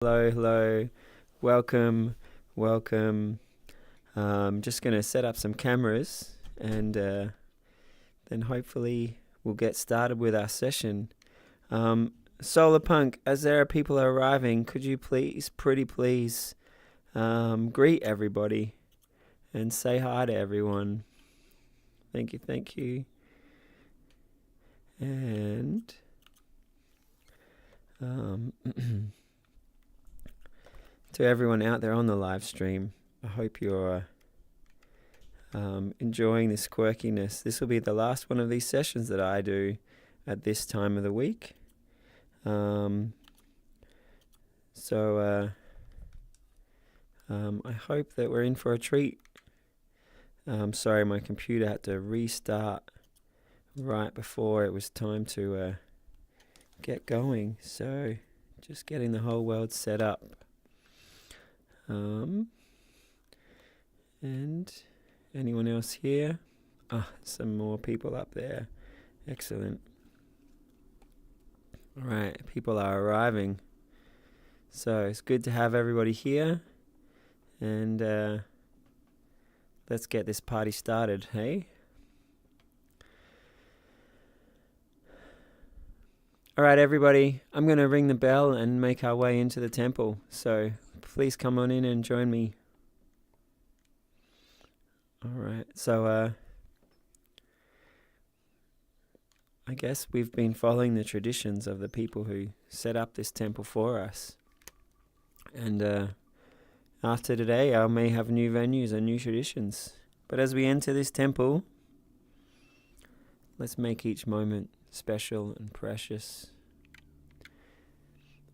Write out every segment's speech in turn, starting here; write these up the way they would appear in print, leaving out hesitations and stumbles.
Hello, hello. Welcome. Just going to set up some cameras and then hopefully we'll get started with our session. Solar Punk, as there are people arriving, could you pretty please, greet everybody and say hi to everyone? Thank you. And to everyone out there on the live stream, I hope you're enjoying this quirkiness. This will be the last one of these sessions that I do at this time of the week. I hope that we're in for a treat. Sorry, my computer had to restart right before it was time to get going. So just getting the whole world set up. And anyone else here? Some more people up there. Excellent. All right, people are arriving. So it's good to have everybody here. And let's get this party started, hey? All right, everybody. I'm going to ring the bell and make our way into the temple. So please come on in and join me. All right. So I guess we've been following the traditions of the people who set up this temple for us. And after today, I may have new venues and new traditions. But as we enter this temple, let's make each moment special and precious.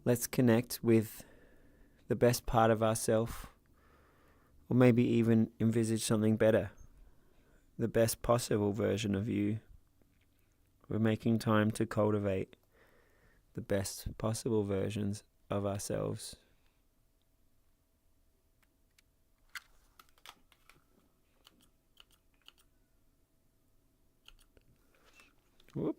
Let's connect with the best part of ourselves, or maybe even envisage something better, the best possible version of you. We're making time to cultivate the best possible versions of ourselves. Whoop.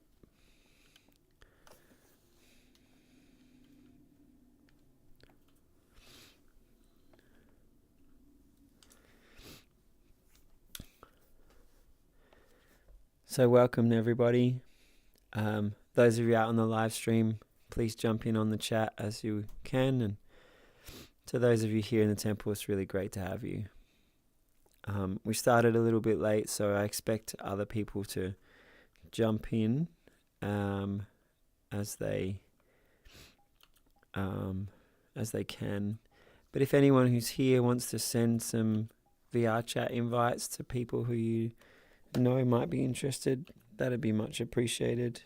So welcome everybody. Those of you out on the live stream, please jump in on the chat as you can. And to those of you here in the temple, it's really great to have you. We started a little bit late, so I expect other people to jump in as they can. But if anyone who's here wants to send some VRChat invites to people who you know might be interested, that'd be much appreciated.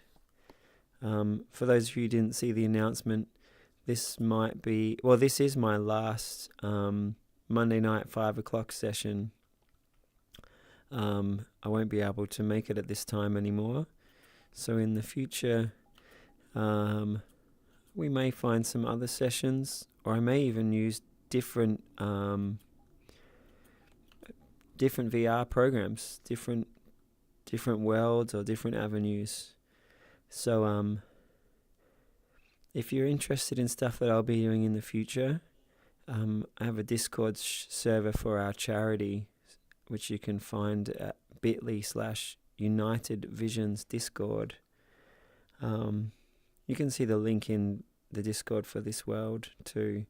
For those of you who didn't see the announcement, this is my last Monday night 5 o'clock session. I won't be able to make it at this time anymore. So in the future, we may find some other sessions, or I may even use different VR programs, different worlds or different avenues. So if you're interested in stuff that I'll be doing in the future, I have a Discord server for our charity, which you can find at bit.ly/United Visions Discord. You can see the link in the Discord for this world too.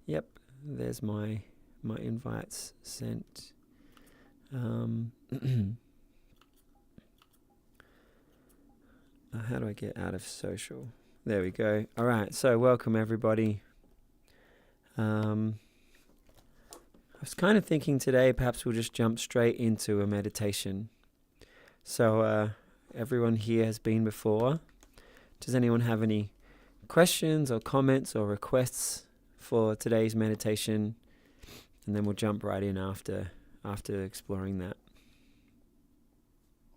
Yep, there's my invites sent. How do I get out of social? There we go. All right, so welcome everybody. I was kind of thinking today perhaps we'll just jump straight into a meditation. So everyone here has been before. Does anyone have any questions or comments or requests for today's meditation? And then we'll jump right in after exploring that.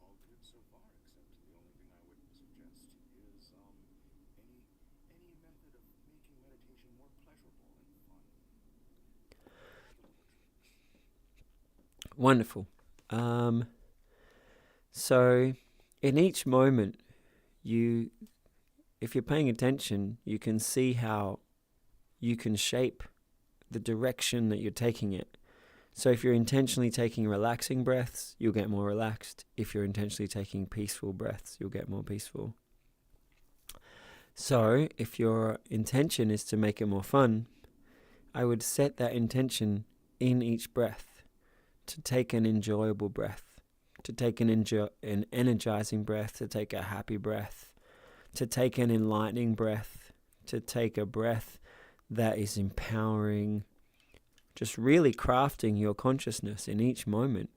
All good so far, except the only thing I would suggest is any method of making meditation more pleasurable and fun. Wonderful. So in each moment, you if you're paying attention, you can see how you can shape the direction that you're taking it. So if you're intentionally taking relaxing breaths, you'll get more relaxed. If you're intentionally taking peaceful breaths, you'll get more peaceful. So if your intention is to make it more fun, I would set that intention in each breath to take an enjoyable breath, to take an energizing breath, to take a happy breath, to take an enlightening breath, to take a breath that is empowering, just really crafting your consciousness in each moment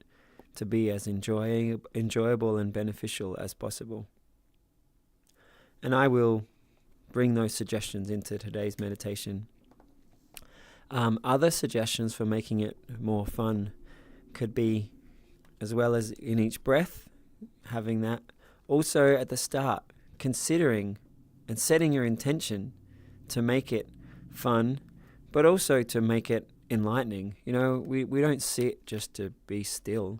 to be as enjoyable and beneficial as possible. And I will bring those suggestions into today's meditation. Other suggestions for making it more fun could be, as well as in each breath, having that. Also at the start, considering and setting your intention to make it fun, but also to make it enlightening. You know, we don't sit just to be still.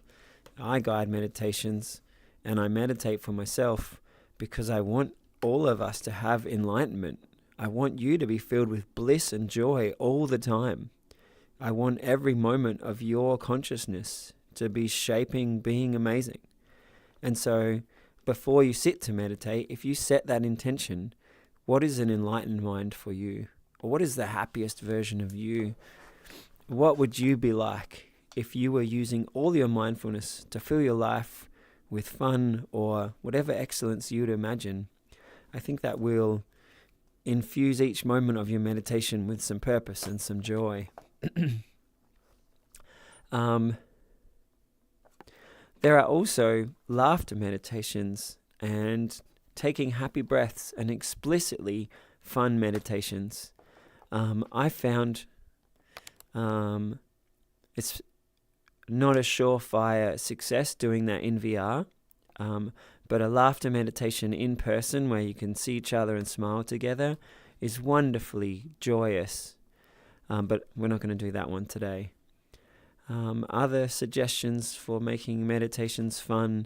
I guide meditations and I meditate for myself because I want all of us to have enlightenment. I want you to be filled with bliss and joy all the time. I want every moment of your consciousness to be shaping being amazing. And so before you sit to meditate, if you set that intention, what is an enlightened mind for you? Or what is the happiest version of you? What would you be like if you were using all your mindfulness to fill your life with fun or whatever excellence you'd imagine? I think that will infuse each moment of your meditation with some purpose and some joy. There are also laughter meditations and taking happy breaths and explicitly fun meditations. I found it's not a surefire success doing that in VR, but a laughter meditation in person where you can see each other and smile together is wonderfully joyous. But we're not going to do that one today. Other suggestions for making meditations fun,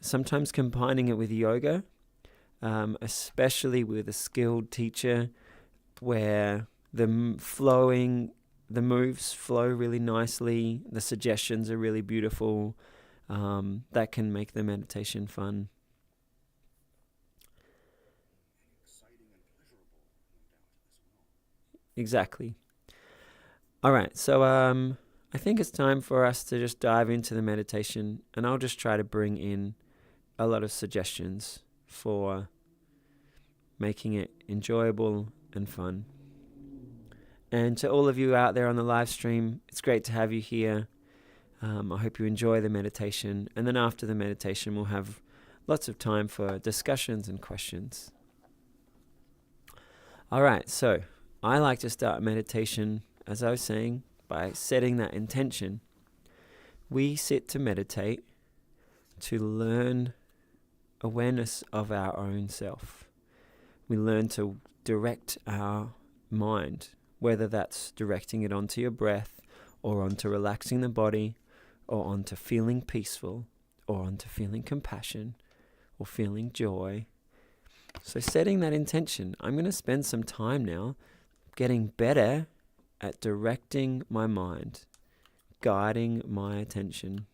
sometimes combining it with yoga, especially with a skilled teacher where the moves flow really nicely, the suggestions are really beautiful. That can make the meditation fun. Exciting and pleasurable, no doubt, as well. Exactly. All right, so I think it's time for us to just dive into the meditation, and I'll just try to bring in a lot of suggestions for making it enjoyable and fun. And to all of you out there on the live stream, it's great to have you here. I hope you enjoy the meditation. And then after the meditation, we'll have lots of time for discussions and questions. All right, so I like to start meditation, as I was saying, by setting that intention. We sit to meditate to learn awareness of our own self. We learn to direct our mind, whether that's directing it onto your breath or onto relaxing the body or onto feeling peaceful or onto feeling compassion or feeling joy. So setting that intention, I'm going to spend some time now getting better at directing my mind, guiding my attention.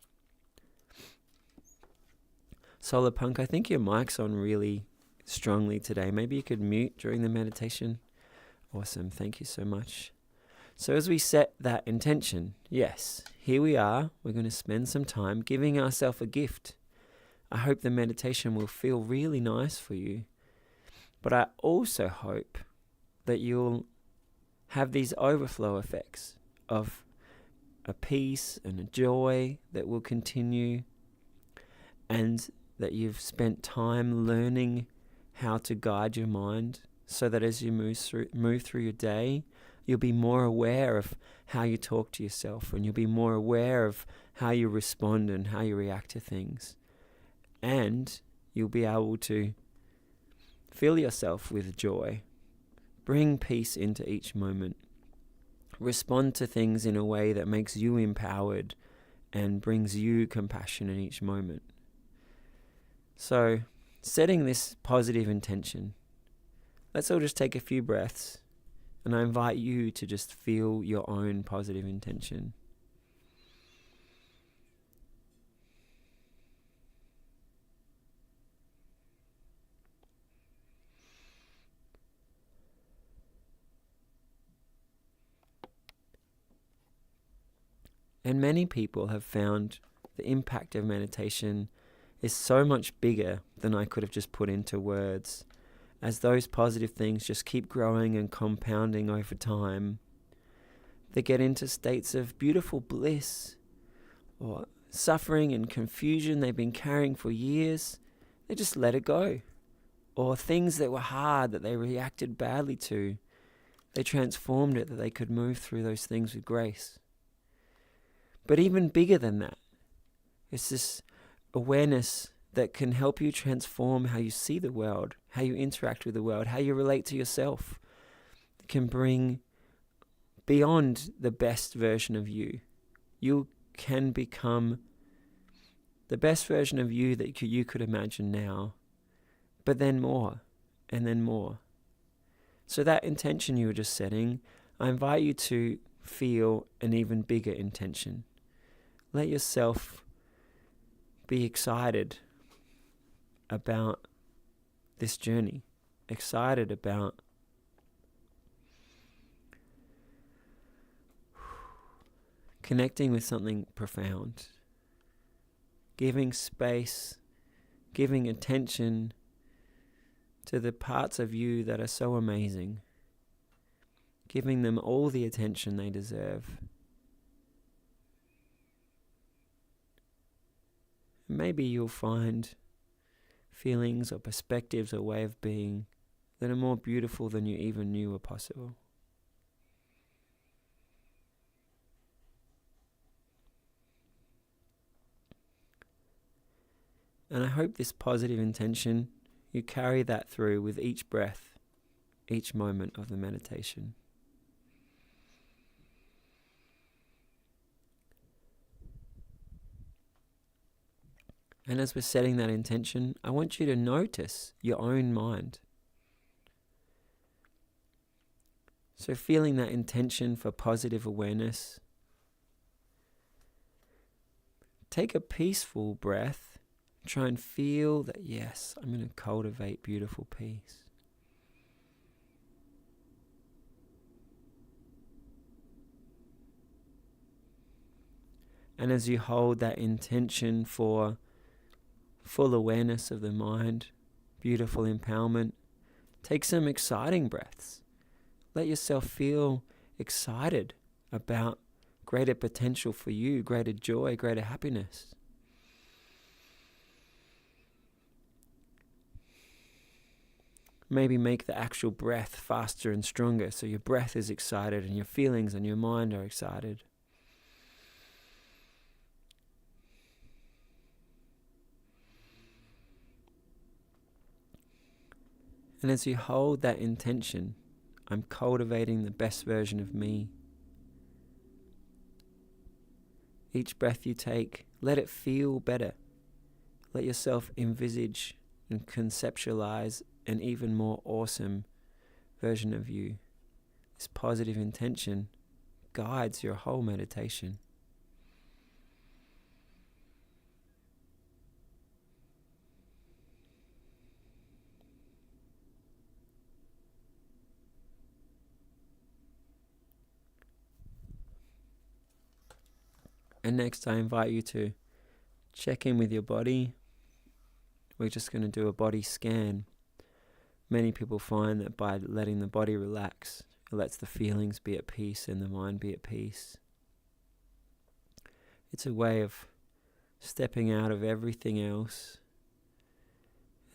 Solar Punk, I think your mic's on really strongly today. Maybe you could mute during the meditation. Awesome, thank you so much. So as we set that intention, yes, here we are. We're going to spend some time giving ourselves a gift. I hope the meditation will feel really nice for you. But I also hope that you'll have these overflow effects of a peace and a joy that will continue, and that you've spent time learning how to guide your mind so that as you move through your day, you'll be more aware of how you talk to yourself, and you'll be more aware of how you respond and how you react to things. And you'll be able to fill yourself with joy. Bring peace into each moment. Respond to things in a way that makes you empowered and brings you compassion in each moment. So, setting this positive intention Let's all just take a few breaths, and I invite you to just feel your own positive intention. And many people have found the impact of meditation is so much bigger than I could have just put into words. As those positive things just keep growing and compounding over time, they get into states of beautiful bliss or suffering and confusion they've been carrying for years. They just let it go. Or things that were hard that they reacted badly to, they transformed it that they could move through those things with grace. But even bigger than that, it's this awareness that can help you transform how you see the world, how you interact with the world, how you relate to yourself. It can bring beyond the best version of you. You can become the best version of you that you could imagine now, but then more, and then more. So that intention you were just setting, I invite you to feel an even bigger intention. Let yourself be excited about this journey, excited about connecting with something profound, giving space, giving attention to the parts of you that are so amazing, giving them all the attention they deserve. Maybe you'll find feelings or perspectives or way of being that are more beautiful than you even knew were possible. And I hope this positive intention, you carry that through with each breath, each moment of the meditation. And as we're setting that intention, I want you to notice your own mind. So feeling that intention for positive awareness, take a peaceful breath. Try and feel that, yes, I'm going to cultivate beautiful peace. And as you hold that intention for full awareness of the mind, beautiful empowerment, take some exciting breaths. Let yourself feel excited about greater potential for you, greater joy, greater happiness. Maybe make the actual breath faster and stronger so your breath is excited and your feelings and your mind are excited. And as you hold that intention, I'm cultivating the best version of me. Each breath you take, let it feel better. Let yourself envisage and conceptualize an even more awesome version of you. This positive intention guides your whole meditation. And next I invite you to check in with your body. We're just going to do a body scan. Many people find that by letting the body relax, it lets the feelings be at peace and the mind be at peace. It's a way of stepping out of everything else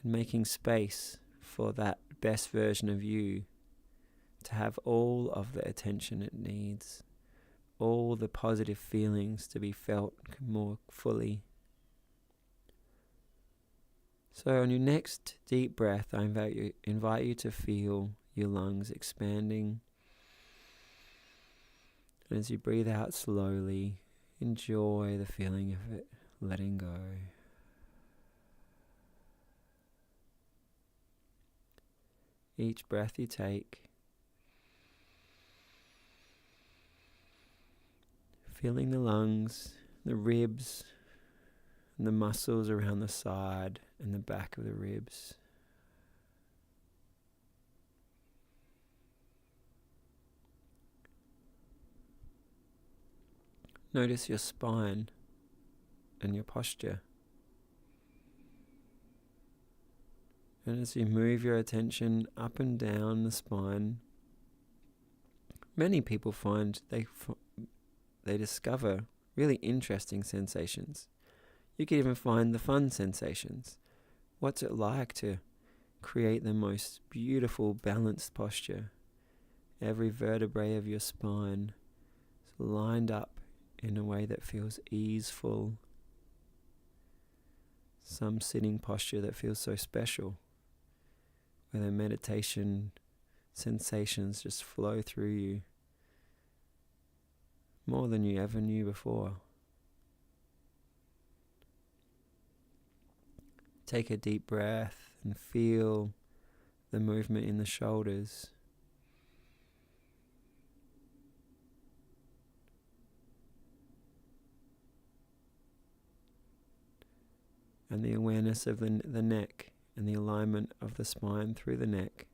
and making space for that best version of you to have all of the attention it needs, all the positive feelings to be felt more fully. So on your next deep breath, I invite you to feel your lungs expanding. And as you breathe out slowly, enjoy the feeling of it letting go. each breath you take. Feeling the lungs, the ribs, and the muscles around the side and the back of the ribs. Notice your spine and your posture. And as you move your attention up and down the spine, many people find they discover really interesting sensations. You can even find the fun sensations. What's it like to create the most beautiful balanced posture? Every vertebrae of your spine is lined up in a way that feels easeful. Some sitting posture that feels so special, where the meditation sensations just flow through you more than you ever knew before. Take a deep breath and feel the movement in the shoulders. And the awareness of the neck and the alignment of the spine through the neck.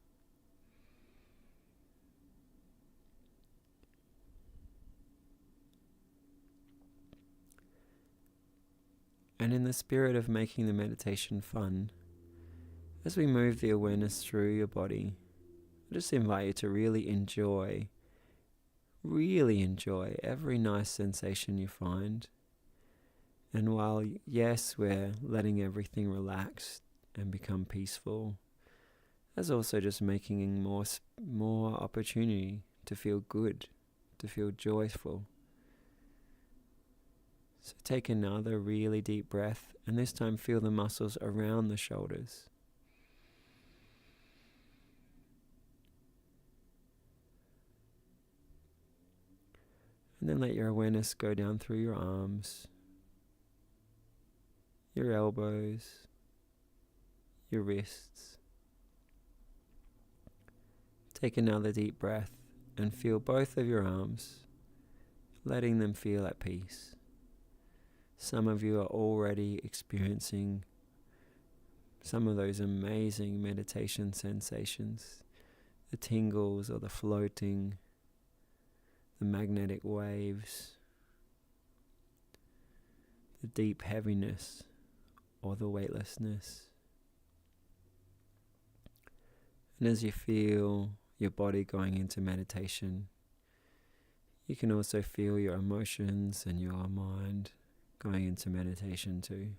And in the spirit of making the meditation fun, as we move the awareness through your body, I just invite you to really enjoy every nice sensation you find. And while, yes, we're letting everything relax and become peaceful, there's also just making more opportunity to feel good, to feel joyful. So take another really deep breath, and this time feel the muscles around the shoulders. And then let your awareness go down through your arms, your elbows, your wrists. Take another deep breath and feel both of your arms, letting them feel at peace. Some of you are already experiencing some of those amazing meditation sensations, the tingles or the floating, the magnetic waves, the deep heaviness or the weightlessness. And as you feel your body going into meditation, you can also feel your emotions and your mind going into meditation too.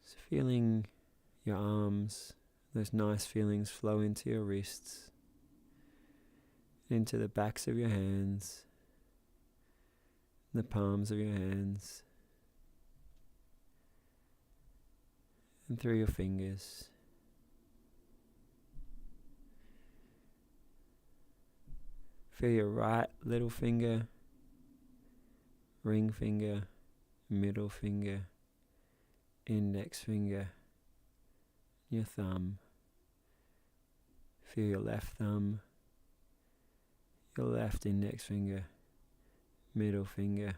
So feeling your arms, those nice feelings flow into your wrists, into the backs of your hands, the palms of your hands, and through your fingers. Feel your right little finger, ring finger, middle finger, index finger, your thumb. Feel your left thumb, your left index finger, middle finger,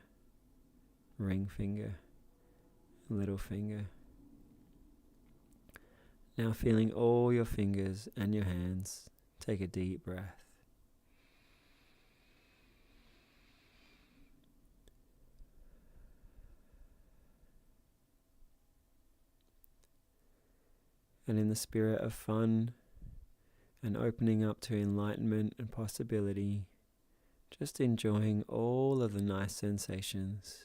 ring finger, little finger. Now feeling all your fingers and your hands, take a deep breath. And in the spirit of fun and opening up to enlightenment and possibility, just enjoying all of the nice sensations.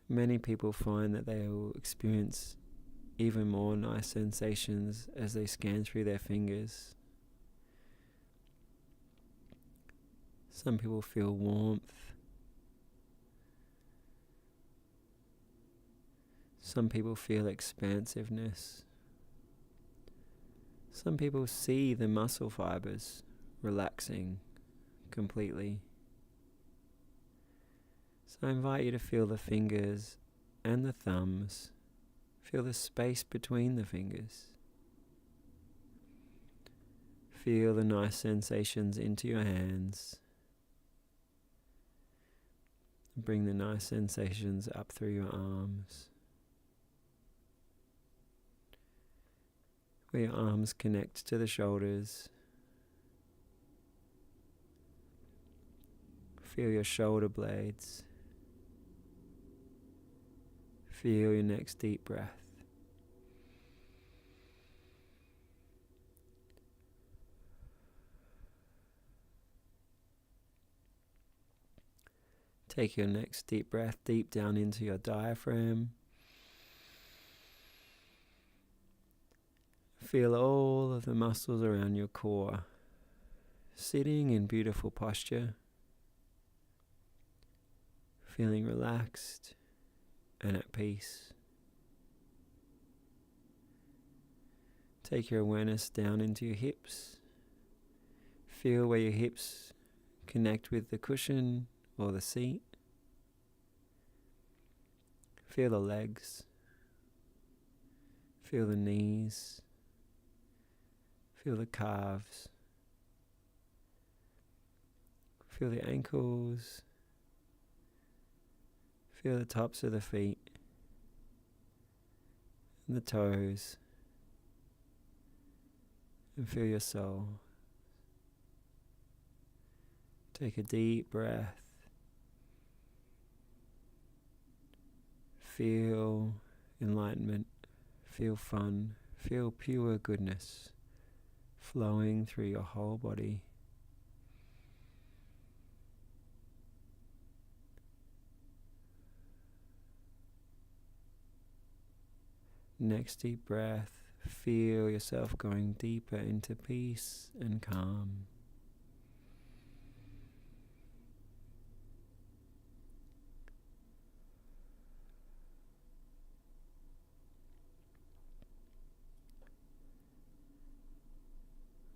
Many people find that they will experience even more nice sensations as they scan through their fingers. Some people feel warmth. Some people feel expansiveness. Some people see the muscle fibers relaxing completely. So I invite you to feel the fingers and the thumbs. Feel the space between the fingers. Feel the nice sensations into your hands. Bring the nice sensations up through your arms, where your arms connect to the shoulders. Feel your shoulder blades. Feel your next deep breath. Take your next deep breath deep down into your diaphragm. Feel all of the muscles around your core sitting in beautiful posture, feeling relaxed and at peace. Take your awareness down into your hips. Feel where your hips connect with the cushion or the seat. Feel the legs. Feel the knees. Feel the calves. Feel the ankles. Feel the tops of the feet and the toes. And feel your soul. Take a deep breath. Feel enlightenment. Feel fun. Feel pure goodness flowing through your whole body. Next deep breath, feel yourself going deeper into peace and calm.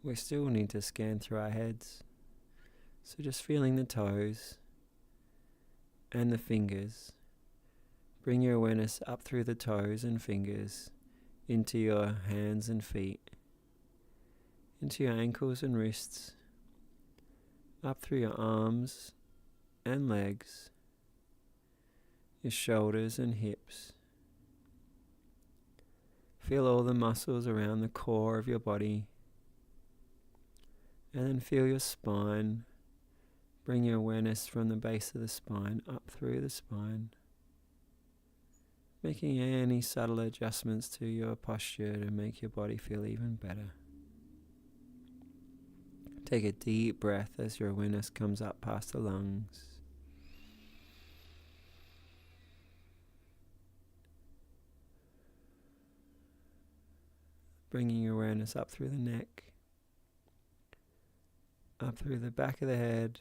We still need to scan through our heads, so just feeling the toes and the fingers. Bring your awareness up through the toes and fingers into your hands and feet, into your ankles and wrists, up through your arms and legs, your shoulders and hips. Feel all the muscles around the core of your body, and then feel your spine. Bring your awareness from the base of the spine up through the spine, making any subtle adjustments to your posture to make your body feel even better. Take a deep breath as your awareness comes up past the lungs. Bringing your awareness up through the neck, up through the back of the head,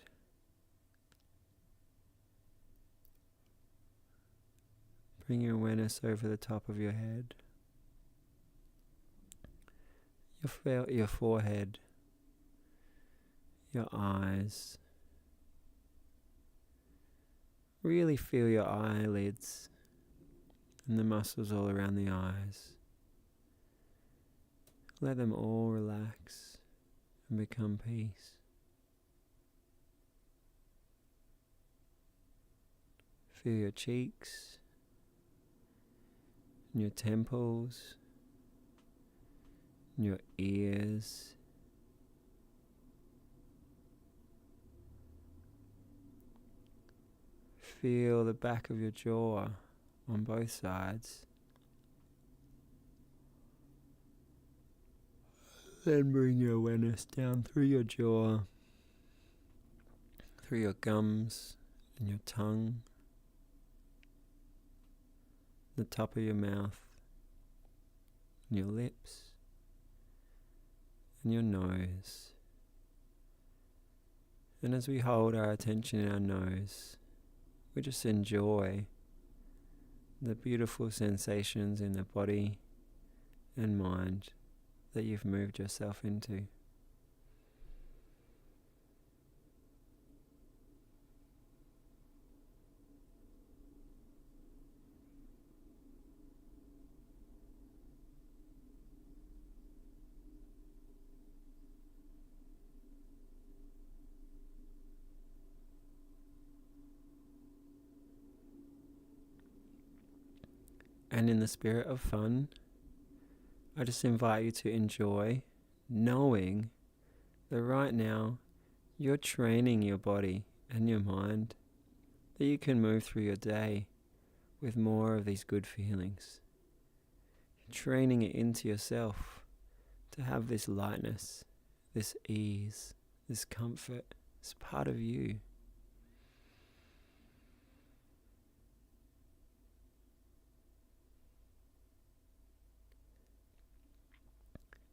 bring your awareness over the top of your head, your forehead, your eyes. Really feel your eyelids and the muscles all around the eyes. Let them all relax and become peace. Feel your cheeks and your temples and your ears. Feel the back of your jaw on both sides. Then bring your awareness down through your jaw, through your gums and your tongue, the top of your mouth, and your lips, and your nose. And as we hold our attention in our nose, we just enjoy the beautiful sensations in the body and mind that you've moved yourself into. And in the spirit of fun, I just invite you to enjoy knowing that right now you're training your body and your mind, that you can move through your day with more of these good feelings. You're training it into yourself to have this lightness, this ease, this comfort. It's part of you.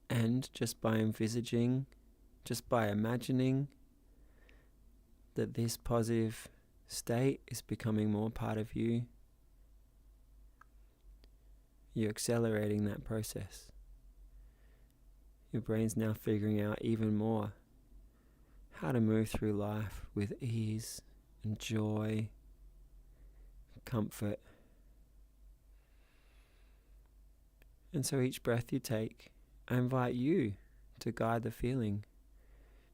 And just by envisaging, just by imagining that this positive state is becoming more part of you, you're accelerating that process. Your brain's now figuring out even more how to move through life with ease and joy, comfort. And so each breath you take, I invite you to guide the feeling.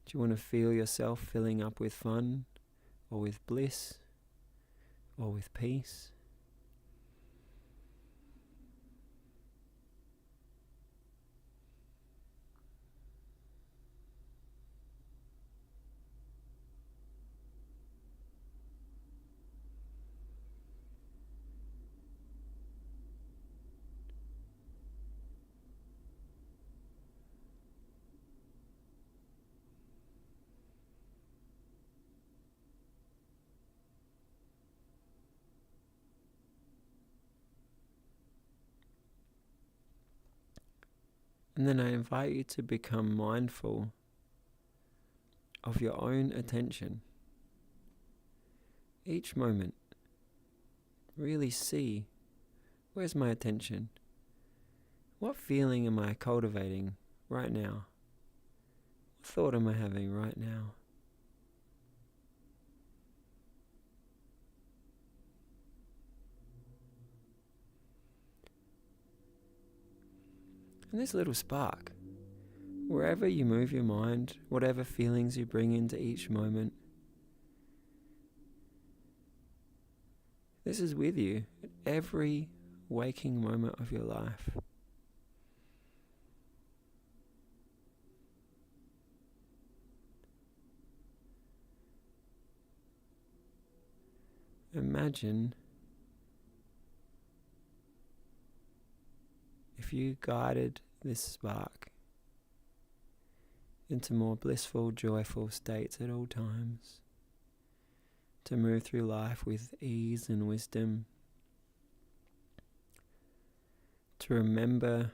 Do you want to feel yourself filling up with fun, or with bliss, or with peace? And then I invite you to become mindful of your own attention. Each moment, really see, where's my attention? What feeling am I cultivating right now? What thought am I having right now? And this little spark, wherever you move your mind, whatever feelings you bring into each moment, this is with you at every waking moment of your life. Imagine if you guided this spark into more blissful, joyful states at all times, to move through life with ease and wisdom, to remember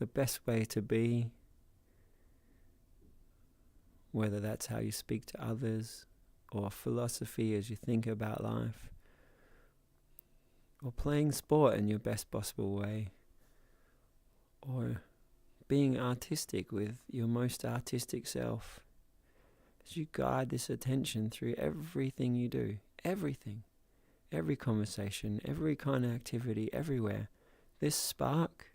the best way to be, whether that's how you speak to others, or philosophy as you think about life, or playing sport in your best possible way, or being artistic with your most artistic self. As you guide this attention through everything you do, everything, every conversation, every kind of activity, everywhere, this spark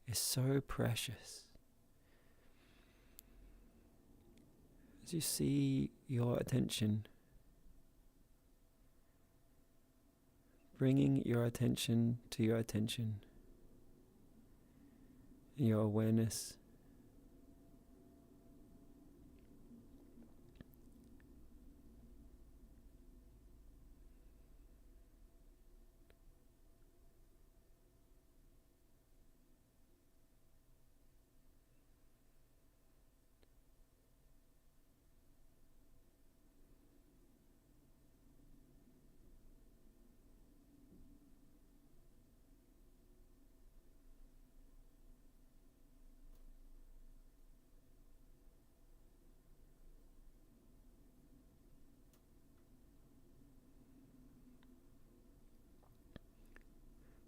is so precious. As you see your attention, bringing your attention to your attention, your awareness.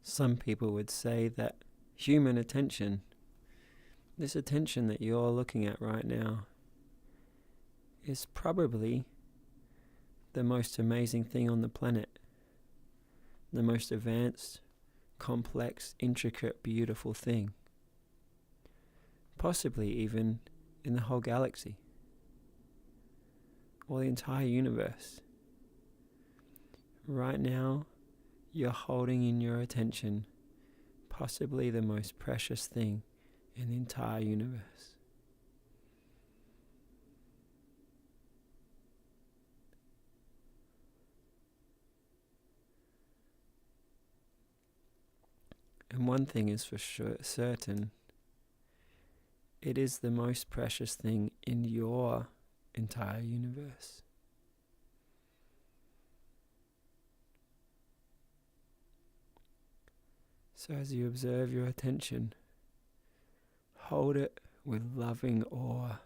Some people would say that human attention, this attention that you're looking at right now, is probably the most amazing thing on the planet. The most advanced, complex, intricate, beautiful thing. Possibly even in the whole galaxy, or the entire universe. Right now, you're holding in your attention possibly the most precious thing in the entire universe. And one thing is for sure, certain, it is the most precious thing in your entire universe. So as you observe your attention, hold it with loving awe.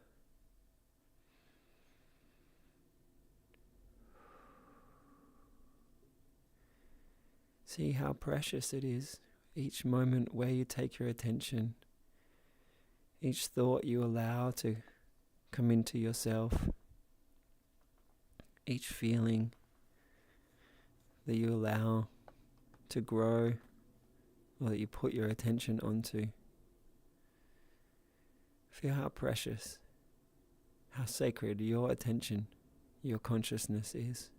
See how precious it is, each moment where you take your attention, each thought you allow to come into yourself, each feeling that you allow to grow or that you put your attention onto. Feel how precious, how sacred your attention, your consciousness is.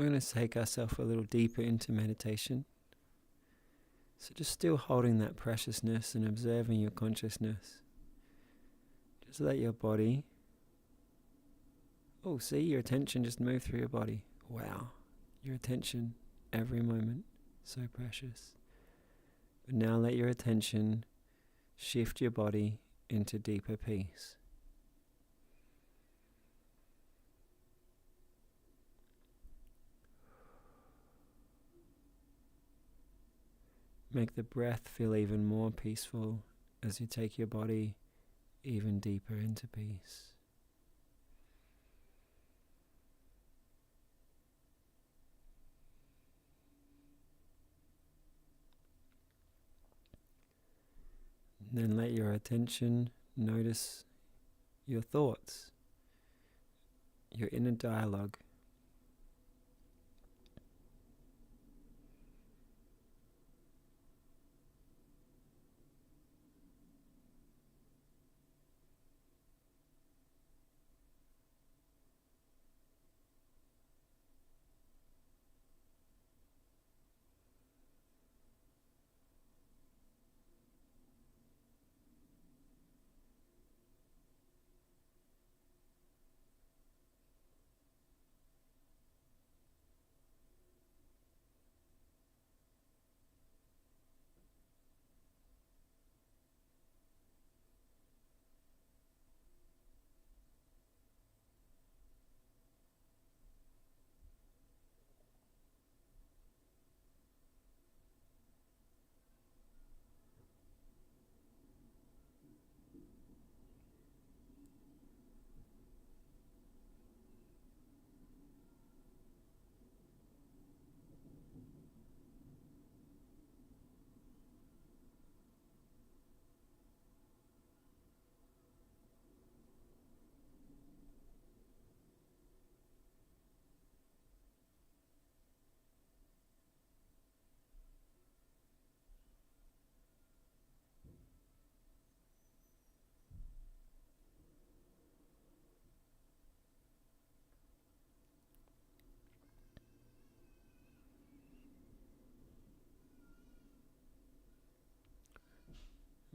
We're going to take ourselves a little deeper into meditation. So just still holding that preciousness and observing your consciousness. Just let your body, see your attention just move through your body. Wow, your attention every moment, so precious. But now let your attention shift your body into deeper peace. Make the breath feel even more peaceful as you take your body even deeper into peace. And then let your attention notice your thoughts, your inner dialogue.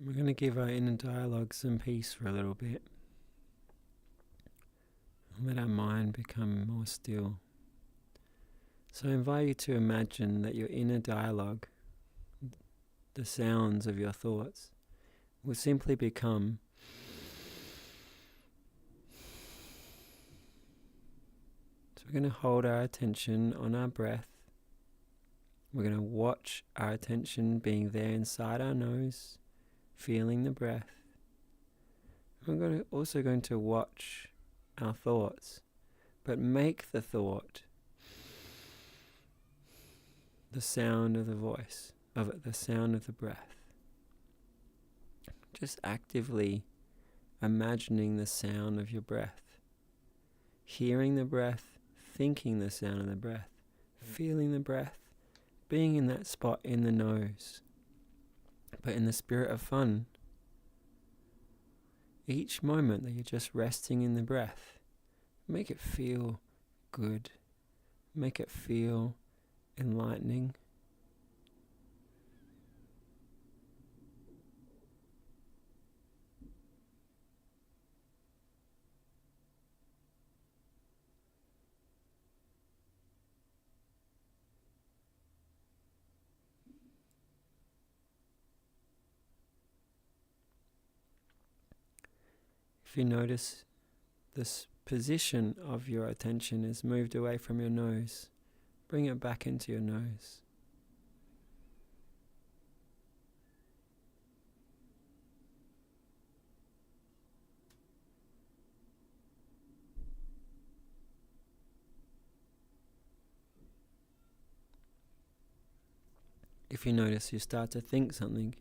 We're going to give our inner dialogue some peace for a little bit. And let our mind become more still. So I invite you to imagine that your inner dialogue, the sounds of your thoughts, will simply become So we're going to hold our attention on our breath. We're going to watch our attention being there inside our nose, feeling the breath. We're also going to watch our thoughts, but make the thought the sound of the voice, the sound of the breath. Just actively imagining the sound of your breath, hearing the breath, thinking the sound of the breath, feeling the breath, being in that spot in the nose. But in the spirit of fun, each moment that you're just resting in the breath, make it feel good. Make it feel enlightening. If you notice this position of your attention is moved away from your nose, bring it back into your nose. If you notice you start to think something,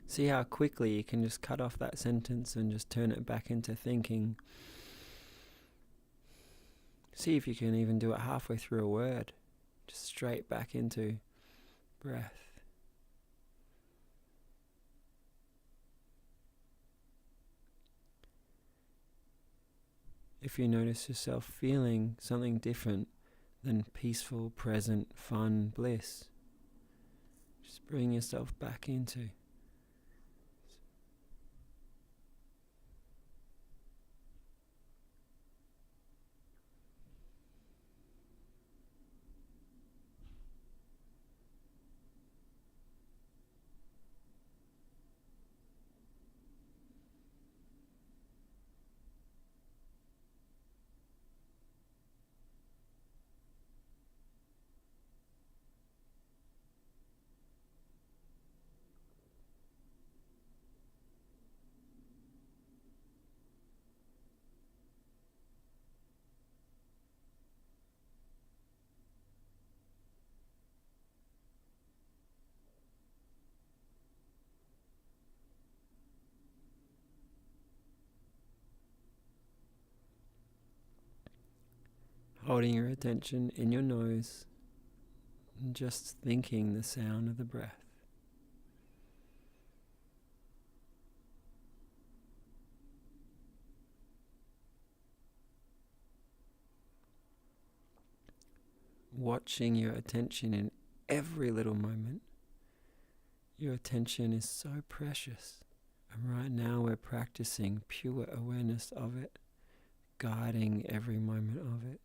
see how quickly you can just cut off that sentence and just turn it back into thinking. See if you can even do it halfway through a word, just straight back into breath. If you notice yourself feeling something different than peaceful, present, fun, bliss, just bring yourself back into. Holding your attention in your nose and just thinking the sound of the breath. Watching your attention in every little moment. Your attention is so precious, and right now we're practicing pure awareness of it, guiding every moment of it.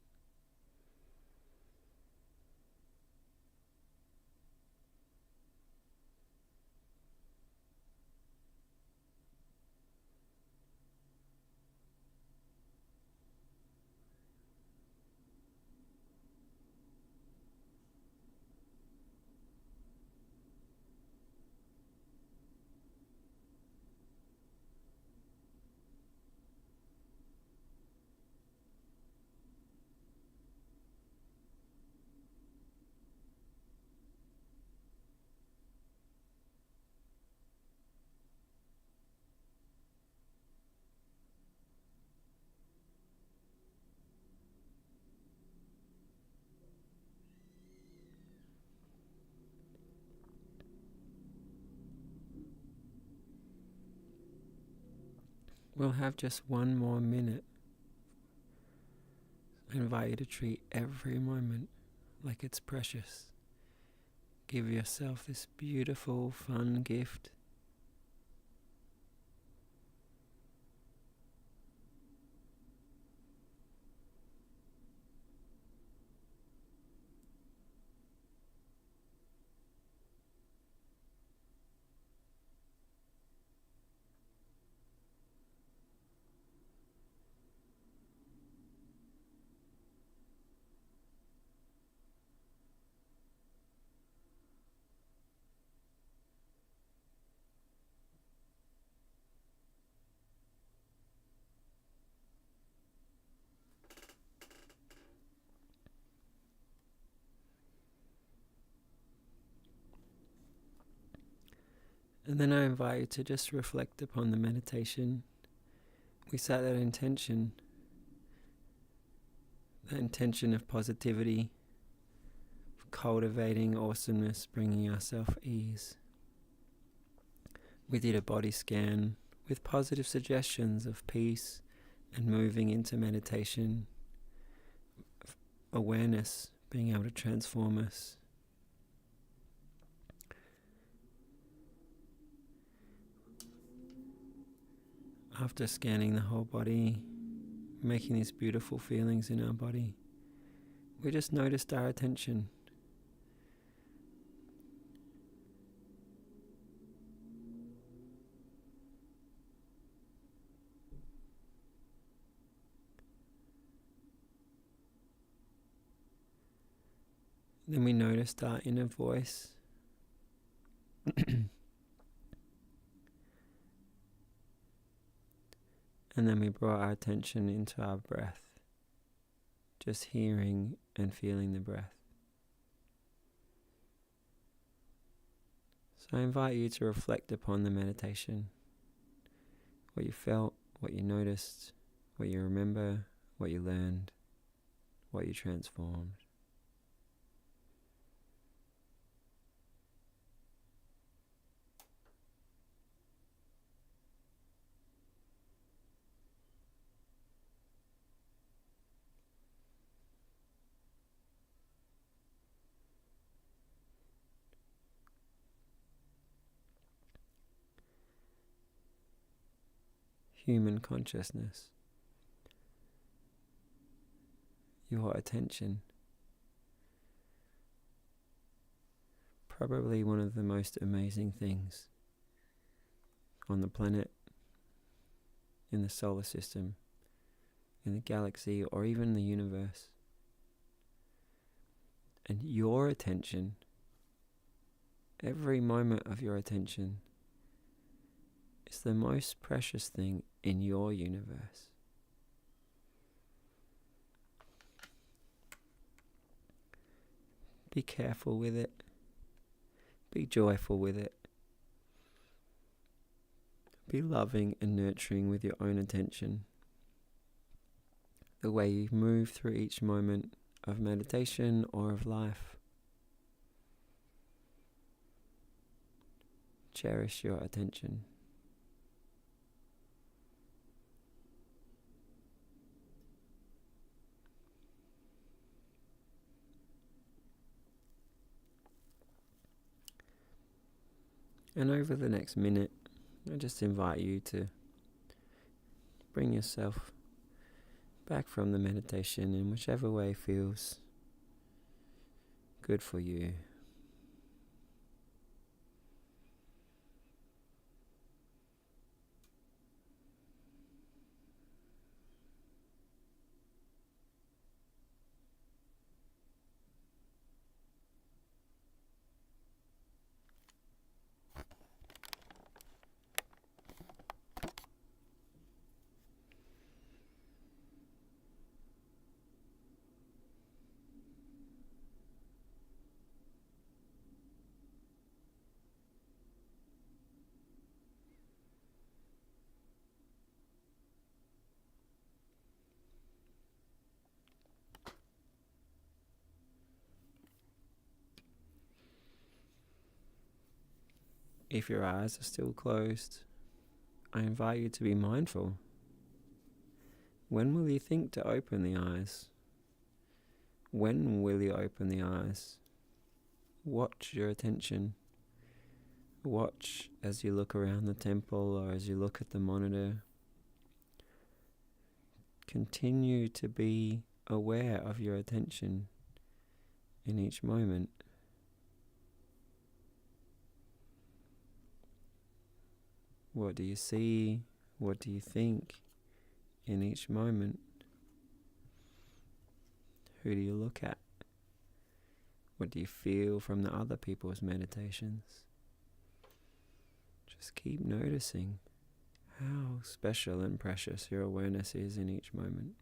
We'll have just one more minute. I invite you to treat every moment like it's precious. Give yourself this beautiful, fun gift. And then I invite you to just reflect upon the meditation. We set that intention of positivity, of cultivating awesomeness, bringing ourselves ease. We did a body scan with positive suggestions of peace and moving into meditation, awareness being able to transform us. After scanning the whole body, making these beautiful feelings in our body, we just noticed our attention. Then we noticed our inner voice. And then we brought our attention into our breath, just hearing and feeling the breath. So I invite you to reflect upon the meditation, what you felt, what you noticed, what you remember, what you learned, what you transformed. Human consciousness, your attention, probably one of the most amazing things on the planet, in the solar system, in the galaxy, or even the universe. And your attention, every moment of your attention, is the most precious thing in your universe. Be careful with it. Be joyful with it. Be loving and nurturing with your own attention. The way you move through each moment of meditation or of life. Cherish your attention. And over the next minute, I just invite you to bring yourself back from the meditation in whichever way feels good for you. If your eyes are still closed, I invite you to be mindful. When will you think to open the eyes? When will you open the eyes? Watch your attention. Watch as you look around the temple or as you look at the monitor. Continue to be aware of your attention in each moment. What do you see? What do you think in each moment? Who do you look at? What do you feel from the other people's meditations? Just keep noticing how special and precious your awareness is in each moment.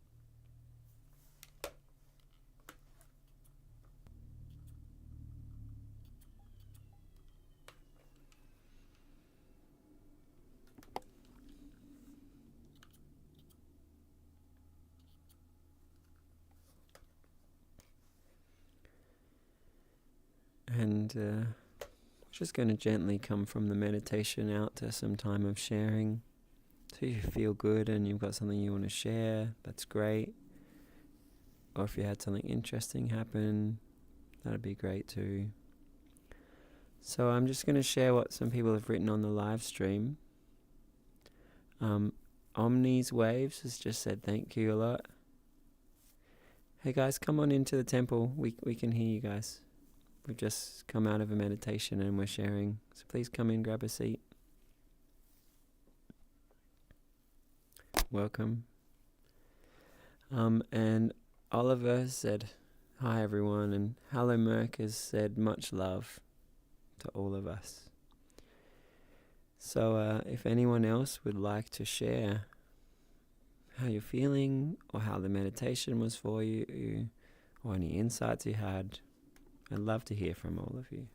And just going to gently come from the meditation out to some time of sharing. So if you feel good and you've got something you want to share, that's great. Or if you had something interesting happen, that'd be great too. So I'm just going to share what some people have written on the live stream. Omni's Waves has just said thank you a lot. Hey guys, come on into the temple. We can hear you guys. We've just come out of a meditation and we're sharing. So please come in, grab a seat. Welcome. And Oliver said hi everyone, and Hello Merc has said much love to all of us. So if anyone else would like to share how you're feeling or how the meditation was for you or any insights you had, I'd love to hear from all of you.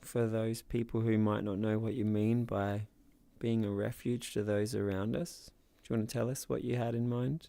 For those people who might not know what you mean by being a refuge to those around us, do you want to tell us what you had in mind?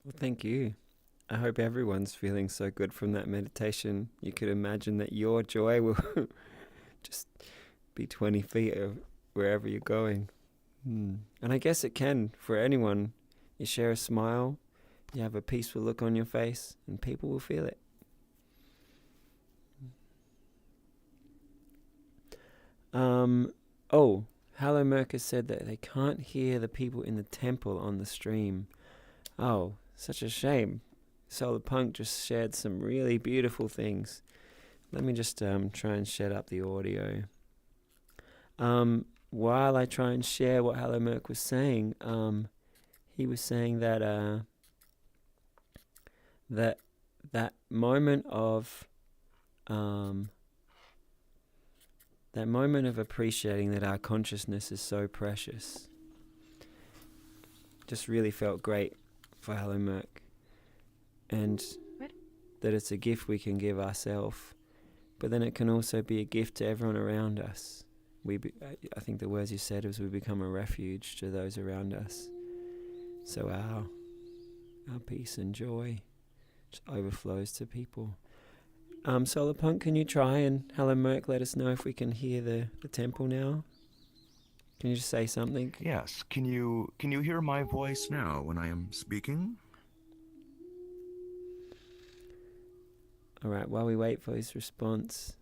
Well, thank you. I hope everyone's feeling so good from that meditation. You could imagine that your joy will just be 20 feet of wherever you're going. And I guess it can for anyone. You share a smile, you have a peaceful look on your face, and people will feel it. Hello Mercus said that they can't hear the people in the temple on the stream. Oh, such a shame. Solar Punk just shared some really beautiful things. Let me just try and shed up the audio. While I try and share what Hello Merc was saying, he was saying that that moment of appreciating that our consciousness is so precious just really felt great for Hello Merc, and that it's a gift we can give ourselves, but then it can also be a gift to everyone around us. I think the words you said was we become a refuge to those around us. So our peace and joy just overflows to people. Solar Punk, can you try and Hello Merc, let us know if we can hear the temple now? Can you just say something? Yes. Can you hear my voice now when I am speaking? All right, while we wait for his response,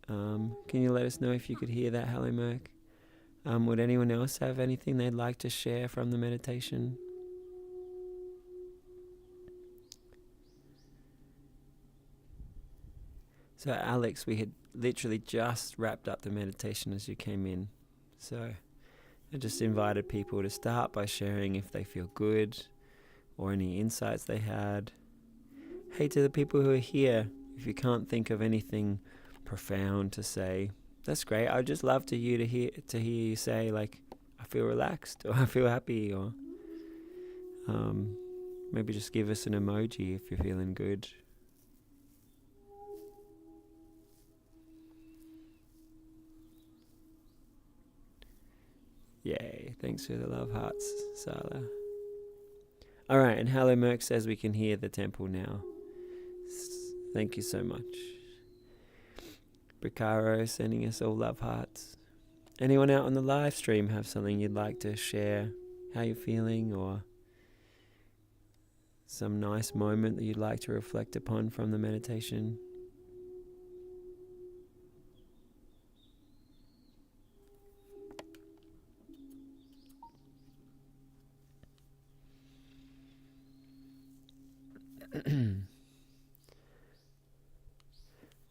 can you let us know if you could hear that, Hello Merc? Would anyone else have anything they'd like to share from the meditation? So Alex, we had literally just wrapped up the meditation as you came in. So I just invited people to start by sharing if they feel good or any insights they had. Hey, to the people who are here, if you can't think of anything profound to say, that's great. I'd just love to hear you say, like, I feel relaxed, or I feel happy, or maybe just give us an emoji if you're feeling good. Yay, thanks for the love hearts, Sala. Alright, and Hello Merc says we can hear the temple now. Thank you so much. Bricaro sending us all love hearts. Anyone out on the live stream have something you'd like to share? How you're feeling, or some nice moment that you'd like to reflect upon from the meditation?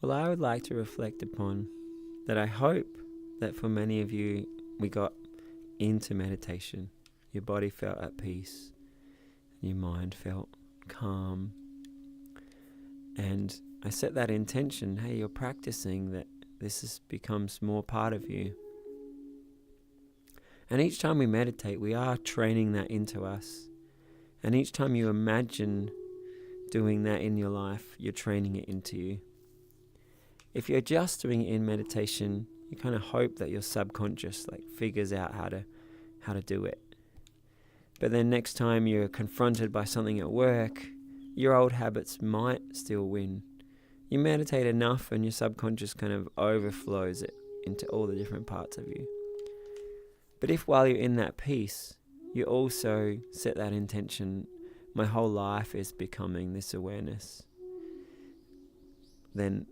Well, I would like to reflect upon that I hope that for many of you, we got into meditation. Your body felt at peace. Your mind felt calm. And I set that intention, hey, you're practicing, that becomes more part of you. And each time we meditate, we are training that into us. And each time you imagine doing that in your life, you're training it into you. If you're just doing it in meditation, you kind of hope that your subconscious figures out how to do it. But then next time you're confronted by something at work, your old habits might still win. You meditate enough and your subconscious kind of overflows it into all the different parts of you. But if while you're in that peace, you also set that intention, my whole life is becoming this awareness, then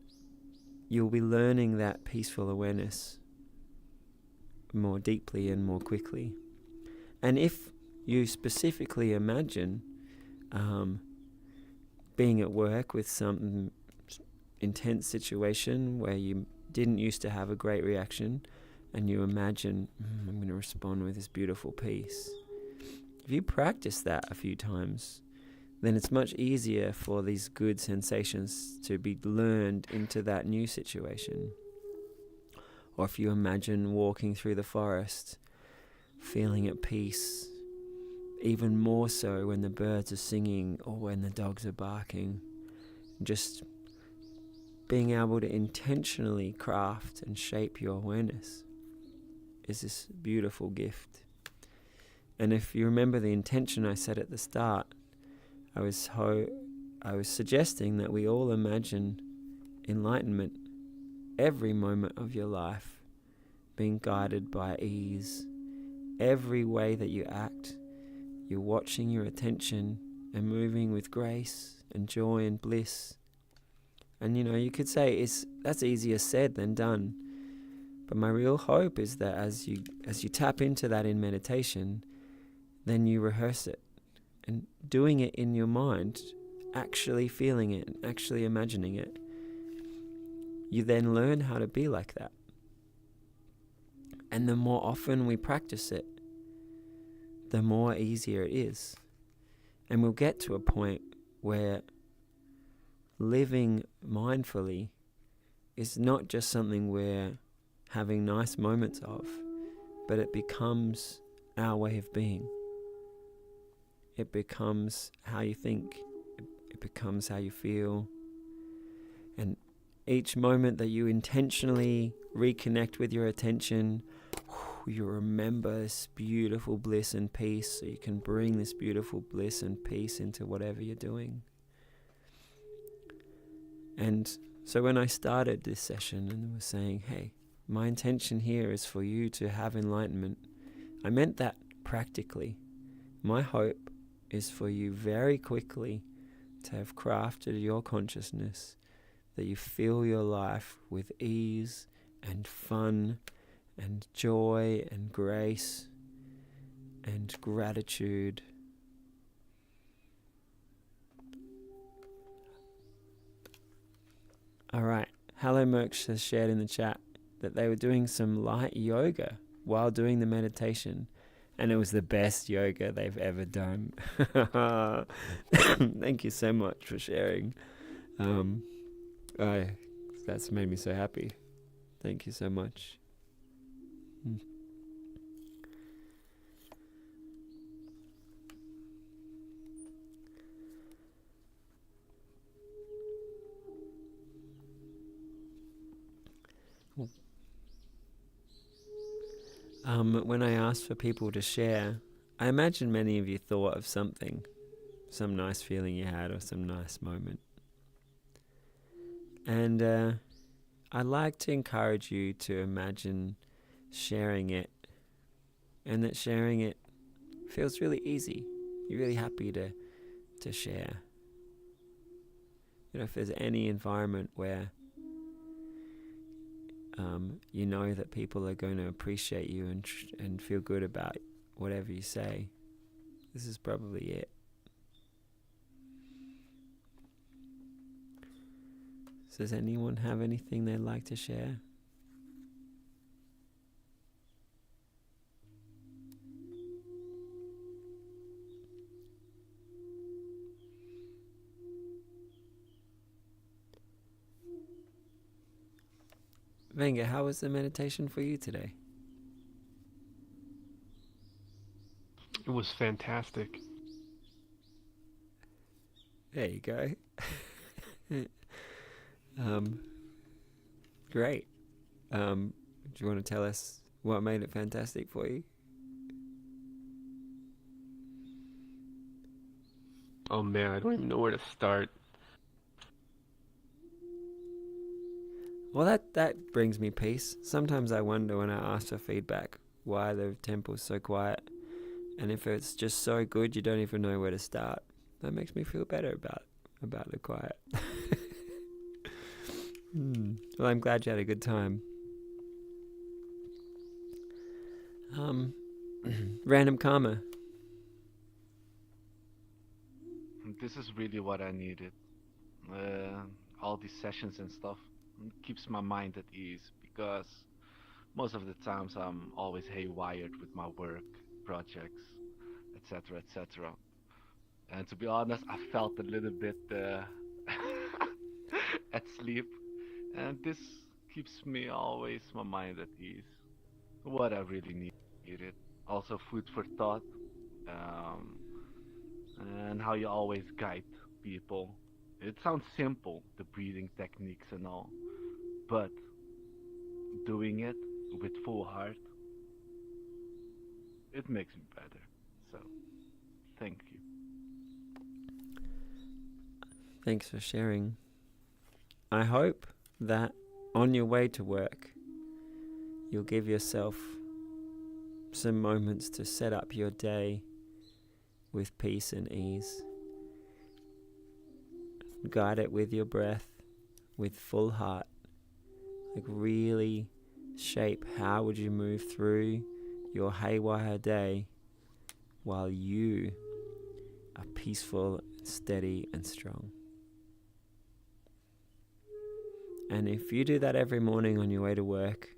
you'll be learning that peaceful awareness more deeply and more quickly. And if you specifically imagine being at work with some intense situation where you didn't used to have a great reaction, and you imagine, I'm going to respond with this beautiful peace. If you practice that a few times, then it's much easier for these good sensations to be learned into that new situation. Or if you imagine walking through the forest, feeling at peace, even more so when the birds are singing or when the dogs are barking, just being able to intentionally craft and shape your awareness is this beautiful gift. And if you remember the intention I said at the start, I was suggesting that we all imagine enlightenment every moment of your life, being guided by ease. Every way that you act, you're watching your attention and moving with grace and joy and bliss. And you could say that's easier said than done. But my real hope is that as you tap into that in meditation, then you rehearse it. And doing it in your mind, actually feeling it and actually imagining it, you then learn how to be like that. And the more often we practice it, the more easier it is. And we'll get to a point where living mindfully is not just something we're having nice moments of, but it becomes our way of being. It becomes how you think. It becomes how you feel. And each moment that you intentionally reconnect with your attention, you remember this beautiful bliss and peace, so you can bring this beautiful bliss and peace into whatever you're doing. And so when I started this session and was saying, hey, my intention here is for you to have enlightenment, I meant that practically. My hope is for you very quickly to have crafted your consciousness, that you fill your life with ease and fun and joy and grace and gratitude. All right. Hello Merch has shared in the chat that they were doing some light yoga while doing the meditation, and it was the best yoga they've ever done. Thank you so much for sharing. I That's made me so happy. Thank you so much. Mm. When I asked for people to share, I imagine many of you thought of something, some nice feeling you had or some nice moment. And I'd like to encourage you to imagine sharing it, and that sharing it feels really easy. You're really happy to share. You know, if there's any environment where you know that people are going to appreciate you and feel good about whatever you say, this is probably it. So does anyone have anything they'd like to share? Venga, how was the meditation for you today? It was fantastic. There you go. Great. Do you want to tell us what made it fantastic for you? Oh man, I don't even know where to start. Well, that brings me peace. Sometimes I wonder when I ask for feedback why the temple's so quiet, and if it's just so good you don't even know where to start. That makes me feel better about the quiet. Well, I'm glad you had a good time. Random karma. This is really what I needed. All these sessions and stuff keeps my mind at ease because most of the times I'm always haywired with my work, projects, etc., etc. And to be honest, I felt a little bit at sleep, and this keeps me always my mind at ease. What I really needed. Also, food for thought, um, and how you always guide people. It sounds simple, the breathing techniques and all, but doing it with full heart, it makes me better. So, thank you. Thanks for sharing. I hope that on your way to work, you'll give yourself some moments to set up your day with peace and ease. Guide it with your breath, with full heart. Like really shape how would you move through your haywire day while you are peaceful, steady and strong. And if you do that every morning on your way to work,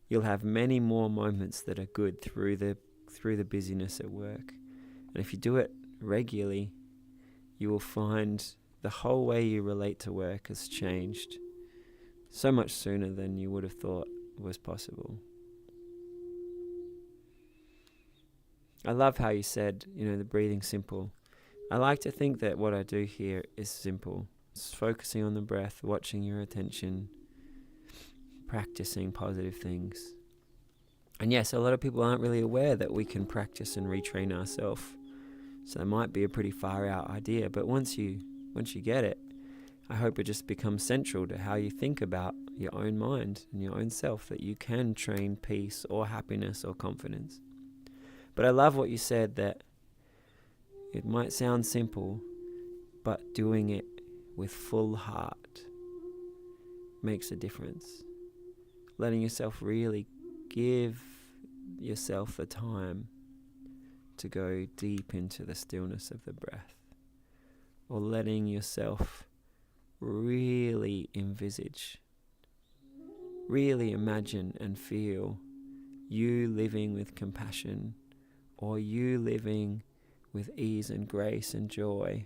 you'll have many more moments that are good through the busyness at work. And if you do it regularly, you will find the whole way you relate to work has changed so much sooner than you would have thought was possible. I love how you said, the breathing simple. I like to think that what I do here is simple. It's focusing on the breath, watching your attention, practicing positive things. And yes, a lot of people aren't really aware that we can practice and retrain ourselves. So it might be a pretty far out idea, but once you get it, I hope it just becomes central to how you think about your own mind and your own self, that you can train peace or happiness or confidence. But I love what you said, that it might sound simple, but doing it with full heart makes a difference. Letting yourself really give yourself the time to go deep into the stillness of the breath, or letting yourself really envisage, really imagine and feel you living with compassion, or you living with ease and grace and joy.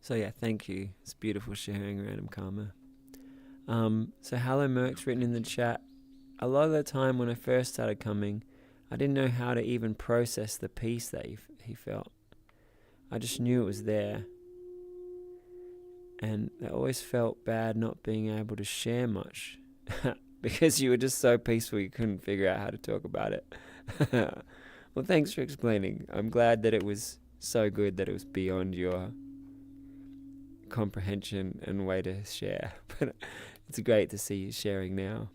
So yeah, thank you. It's beautiful sharing, Random Karma. So hello Merck's written in the chat. A lot of the time when I first started coming, I didn't know how to even process the peace that he felt. I just knew it was there. And I always felt bad not being able to share much because you were just so peaceful you couldn't figure out how to talk about it. Well, thanks for explaining. I'm glad that it was so good that it was beyond your comprehension and way to share. But it's great to see you sharing now.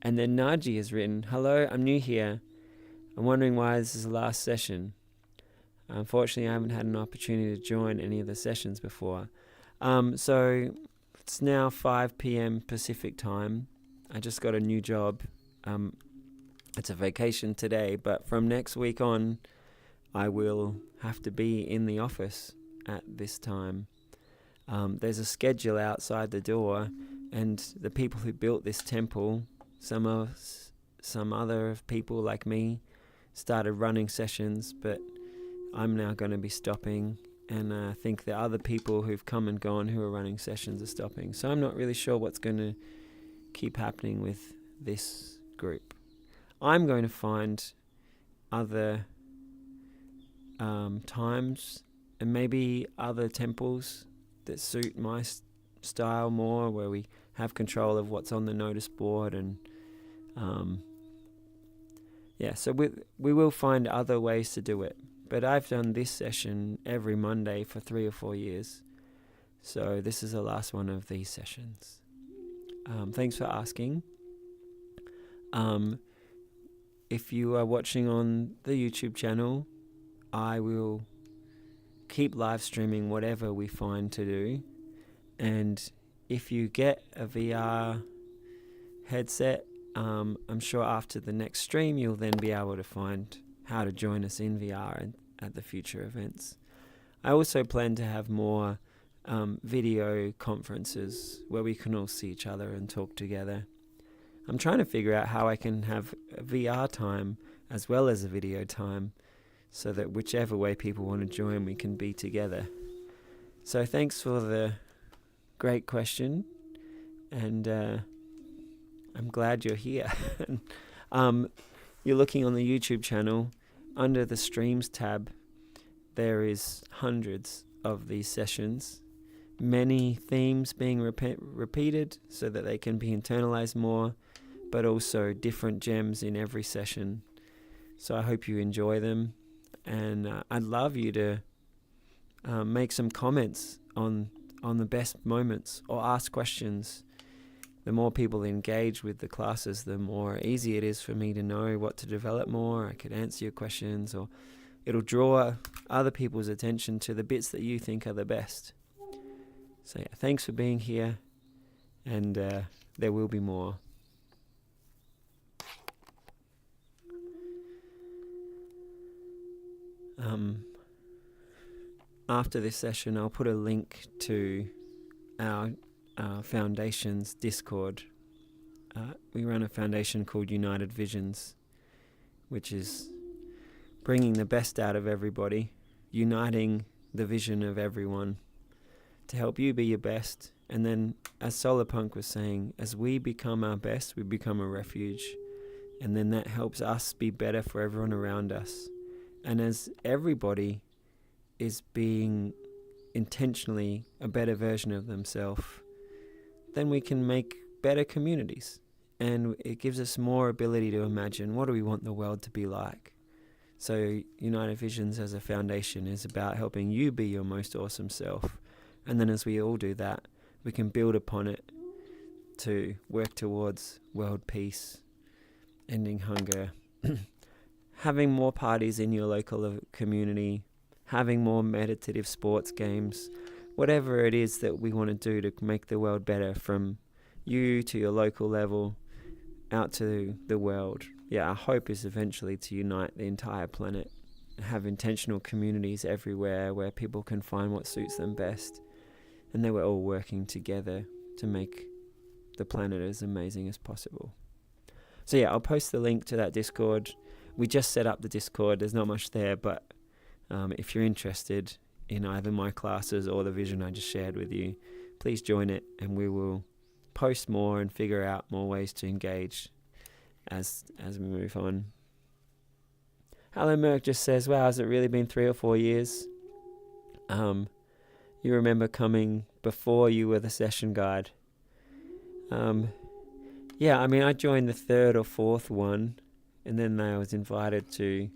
And then Naji has written, hello, I'm new here. I'm wondering why this is the last session. Unfortunately, I haven't had an opportunity to join any of the sessions before. So it's now 5 p.m. Pacific time. I just got a new job. It's a vacation today, but from next week on, I will have to be in the office at this time. There's a schedule outside the door, and the people who built this temple, some other people like me, started running sessions, but I'm now going to be stopping, and I think the other people who've come and gone who are running sessions are stopping. So I'm not really sure what's going to keep happening with this group. I'm going to find other times and maybe other temples that suit my style more, where we have control of what's on the notice board, and so we will find other ways to do it. But I've done this session every Monday for 3 or 4 years, so this is the last one of these sessions. Thanks for asking. If you are watching on the YouTube channel, I will keep live streaming whatever we find to do. And if you get a VR headset, I'm sure after the next stream you'll then be able to find how to join us in VR at the future events. I also plan to have more video conferences where we can all see each other and talk together. I'm trying to figure out how I can have a VR time as well as a video time, so that whichever way people want to join, we can be together. So thanks for the great question, and I'm glad you're here. You're looking on the YouTube channel. Under the streams tab, there is hundreds of these sessions, many themes being repeated so that they can be internalized more, but also different gems in every session. So I hope you enjoy them, and I'd love you to make some comments on the best moments, or ask questions. The more people engage with the classes, the more easy it is for me to know what to develop more. I could answer your questions, or it'll draw other people's attention to the bits that you think are the best. So yeah, thanks for being here, and there will be more. After this session, I'll put a link to our foundation's Discord. We run a foundation called United Visions, which is bringing the best out of everybody, uniting the vision of everyone to help you be your best. And then, as Solarpunk was saying, as we become our best, we become a refuge. And then that helps us be better for everyone around us. And as everybody is being intentionally a better version of themselves, then we can make better communities. And it gives us more ability to imagine, what do we want the world to be like? So United Visions as a foundation is about helping you be your most awesome self. And then as we all do that, we can build upon it to work towards world peace, ending hunger, having more parties in your local community, having more meditative sports games, whatever it is that we want to do to make the world better, from you to your local level out to the world. Yeah, our hope is eventually to unite the entire planet, have intentional communities everywhere where people can find what suits them best, and then we're all working together to make the planet as amazing as possible. So yeah, I'll post the link to that Discord. We just set up the Discord. There's not much there, but if you're interested in either my classes or the vision I just shared with you, please join it, and we will post more and figure out more ways to engage as we move on. Hello Merck just says, wow, has it really been 3 or 4 years? You remember coming before you were the session guide. Yeah, I mean, I joined the 3rd or 4th one, and then I was invited to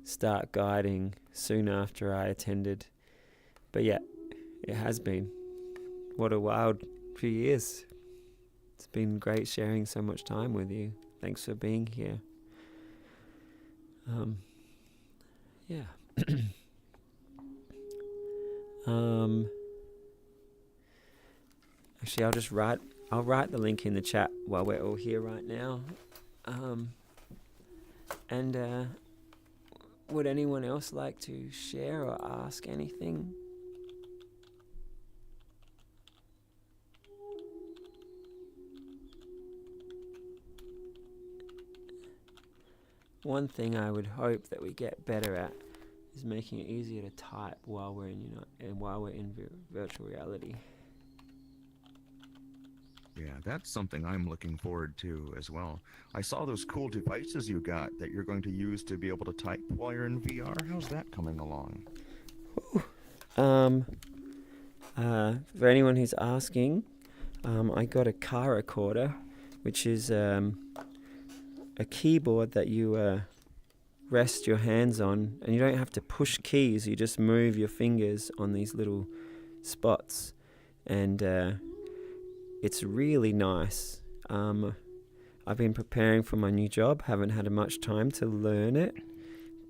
start guiding soon after I attended. But yeah, it has been. What a wild few years. It's been great sharing so much time with you. Thanks for being here. Yeah. Actually, I'll write the link in the chat while we're all here right now. And would anyone else like to share or ask anything? One thing I would hope that we get better at is making it easier to type while we're in virtual reality. Yeah, that's something I'm looking forward to as well. I saw those cool devices you got that you're going to use to be able to type while you're in VR. How's that coming along? For anyone who's asking, I got a car recorder, which is a keyboard that you rest your hands on, and you don't have to push keys. You just move your fingers on these little spots, and it's really nice. I've been preparing for my new job, haven't had much time to learn it,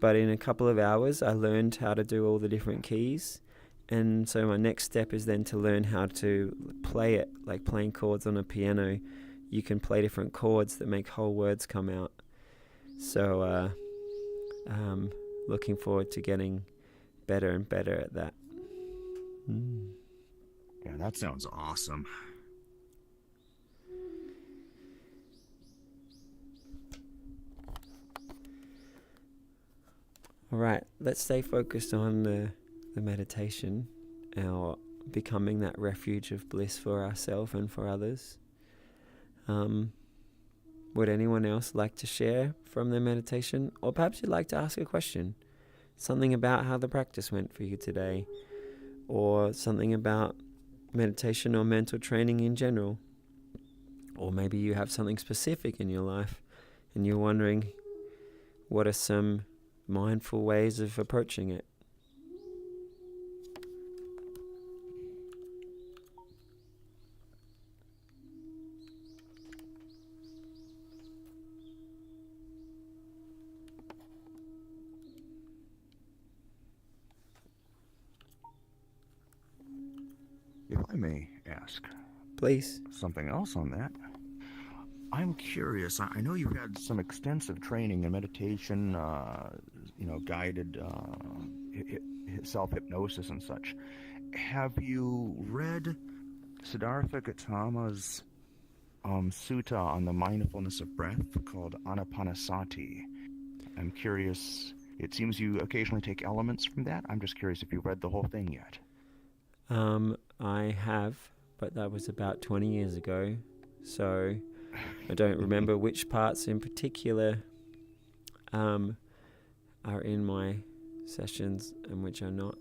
but in a couple of hours I learned how to do all the different keys, and so my next step is then to learn how to play it, like playing chords on a piano. You can play different chords that make whole words come out. So looking forward to getting better and better at that. Yeah, that sounds awesome. All right, let's stay focused on the meditation, our becoming that refuge of bliss for ourselves and for others. Would anyone else like to share from their meditation? Or perhaps you'd like to ask a question. Something about how the practice went for you today. Or something about meditation or mental training in general. Or maybe you have something specific in your life and you're wondering, what are some mindful ways of approaching it? If I may ask Please. something else on that, I'm curious. I know you've had some extensive training in meditation, guided self-hypnosis and such. Have you read Siddhartha Gautama's sutta on the mindfulness of breath called Anapanasati? I'm curious. It seems you occasionally take elements from that. I'm just curious if you've read the whole thing yet. I have, but that was about 20 years ago, so I don't remember which parts in particular are in my sessions and which are not.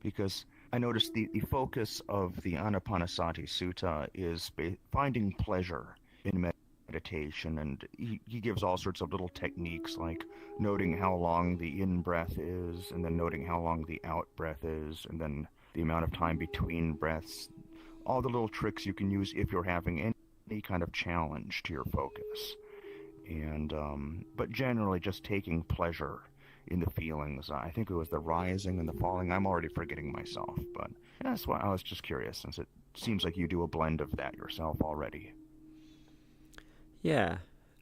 Because I noticed the focus of the Anapanasati Sutta is finding pleasure in meditation, and he gives all sorts of little techniques like noting how long the in-breath is, and then noting how long the out-breath is, and then the amount of time between breaths. All the little tricks you can use if you're having any kind of challenge to your focus. And but generally just taking pleasure in the feelings. I think it was the rising and the falling. I'm already forgetting myself, but that's why I was just curious, since it seems like you do a blend of that yourself already. Yeah.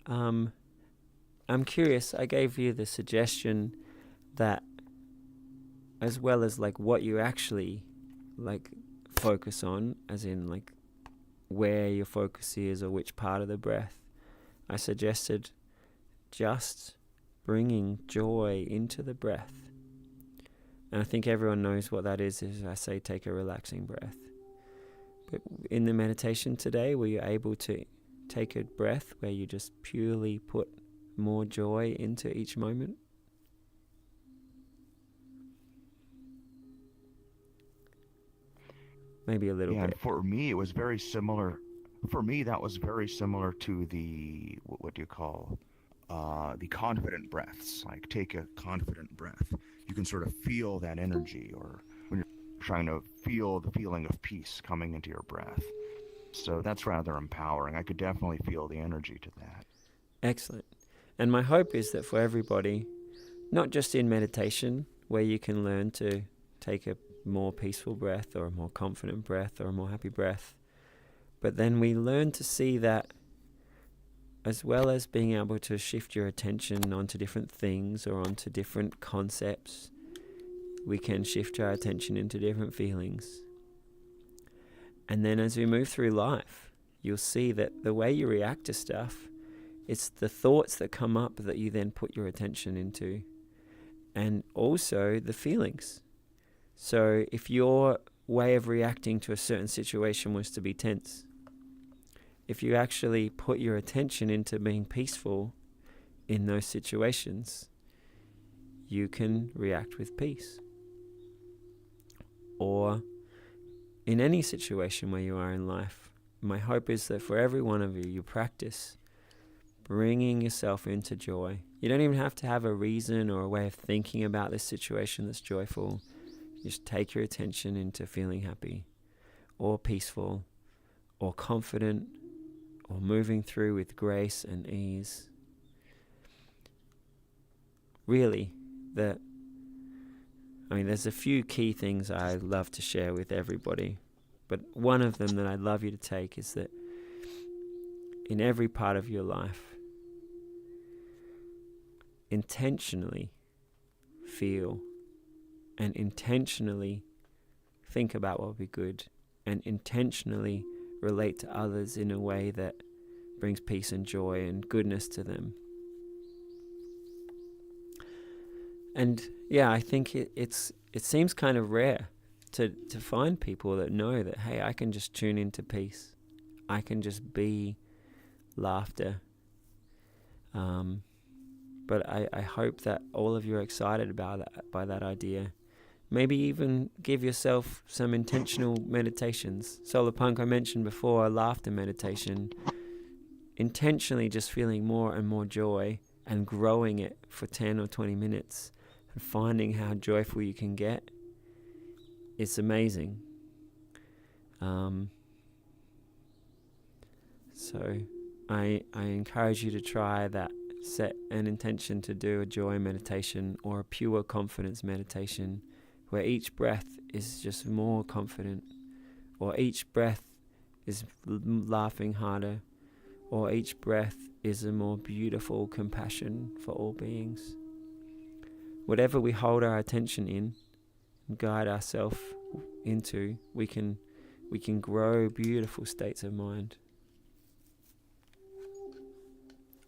I'm curious. I gave you the suggestion that, as well as like what you actually like focus on, as in like where your focus is or which part of the breath. I suggested just bringing joy into the breath. And I think everyone knows what that is I say take a relaxing breath. But in the meditation today, were you able to take a breath where you just purely put more joy into each moment? Maybe a little Yeah, bit. and for me, it was very similar. For me, that was very similar to the, what do you call, the confident breaths. Like take a confident breath. You can sort of feel that energy, or when you're trying to feel the feeling of peace coming into your breath. So that's rather empowering. I could definitely feel the energy to that. Excellent. And my hope is that for everybody, not just in meditation, where you can learn to take a more peaceful breath or a more confident breath or a more happy breath, but then we learn to see that as well as being able to shift your attention onto different things or onto different concepts, we can shift our attention into different feelings. And then as we move through life, you'll see that the way you react to stuff, it's the thoughts that come up that you then put your attention into, and also the feelings. So if your way of reacting to a certain situation was to be tense, if you actually put your attention into being peaceful in those situations, you can react with peace. Or in any situation where you are in life, my hope is that for every one of you, you practice bringing yourself into joy. You don't even have to have a reason or a way of thinking about this situation that's joyful. Just take your attention into feeling happy or peaceful or confident or moving through with grace and ease. Really, there's a few key things I love to share with everybody, but one of them that I'd love you to take is that in every part of your life, intentionally feel and intentionally think about what would be good and intentionally relate to others in a way that brings peace and joy and goodness to them. And yeah, I think it seems kind of rare to find people that know that, hey, I can just tune into peace. I can just be laughter. But I hope that all of you are excited by that idea. Maybe even give yourself some intentional meditations. Solar Punk, I mentioned before, a laughter meditation. Intentionally just feeling more and more joy and growing it for 10 or 20 minutes and finding how joyful you can get. It's amazing. So I encourage you to try that. Set an intention to do a joy meditation or a pure confidence meditation where each breath is just more confident, or each breath is laughing harder, or each breath is a more beautiful compassion for all beings. Whatever we hold our attention in and guide ourselves into, we can grow beautiful states of mind.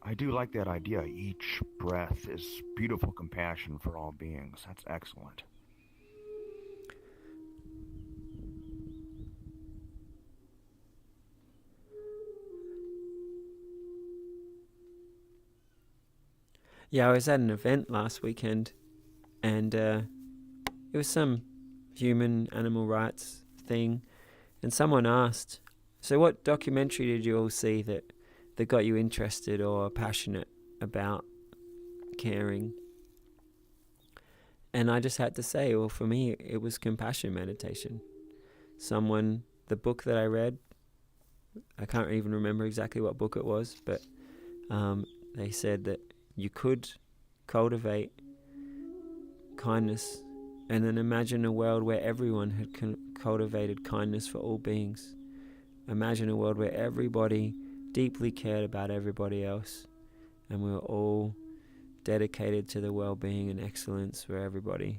I do like that idea. Each breath is beautiful compassion for all beings. That's excellent. Yeah, I was at an event last weekend, and it was some human animal rights thing, and someone asked, so what documentary did you all see that got you interested or passionate about caring? And I just had to say, well, for me, it was compassion meditation. The book that I read, I can't even remember exactly what book it was, but they said that you could cultivate kindness and then imagine a world where everyone had cultivated kindness for all beings. Imagine a world where everybody deeply cared about everybody else, and we were all dedicated to the well-being and excellence for everybody.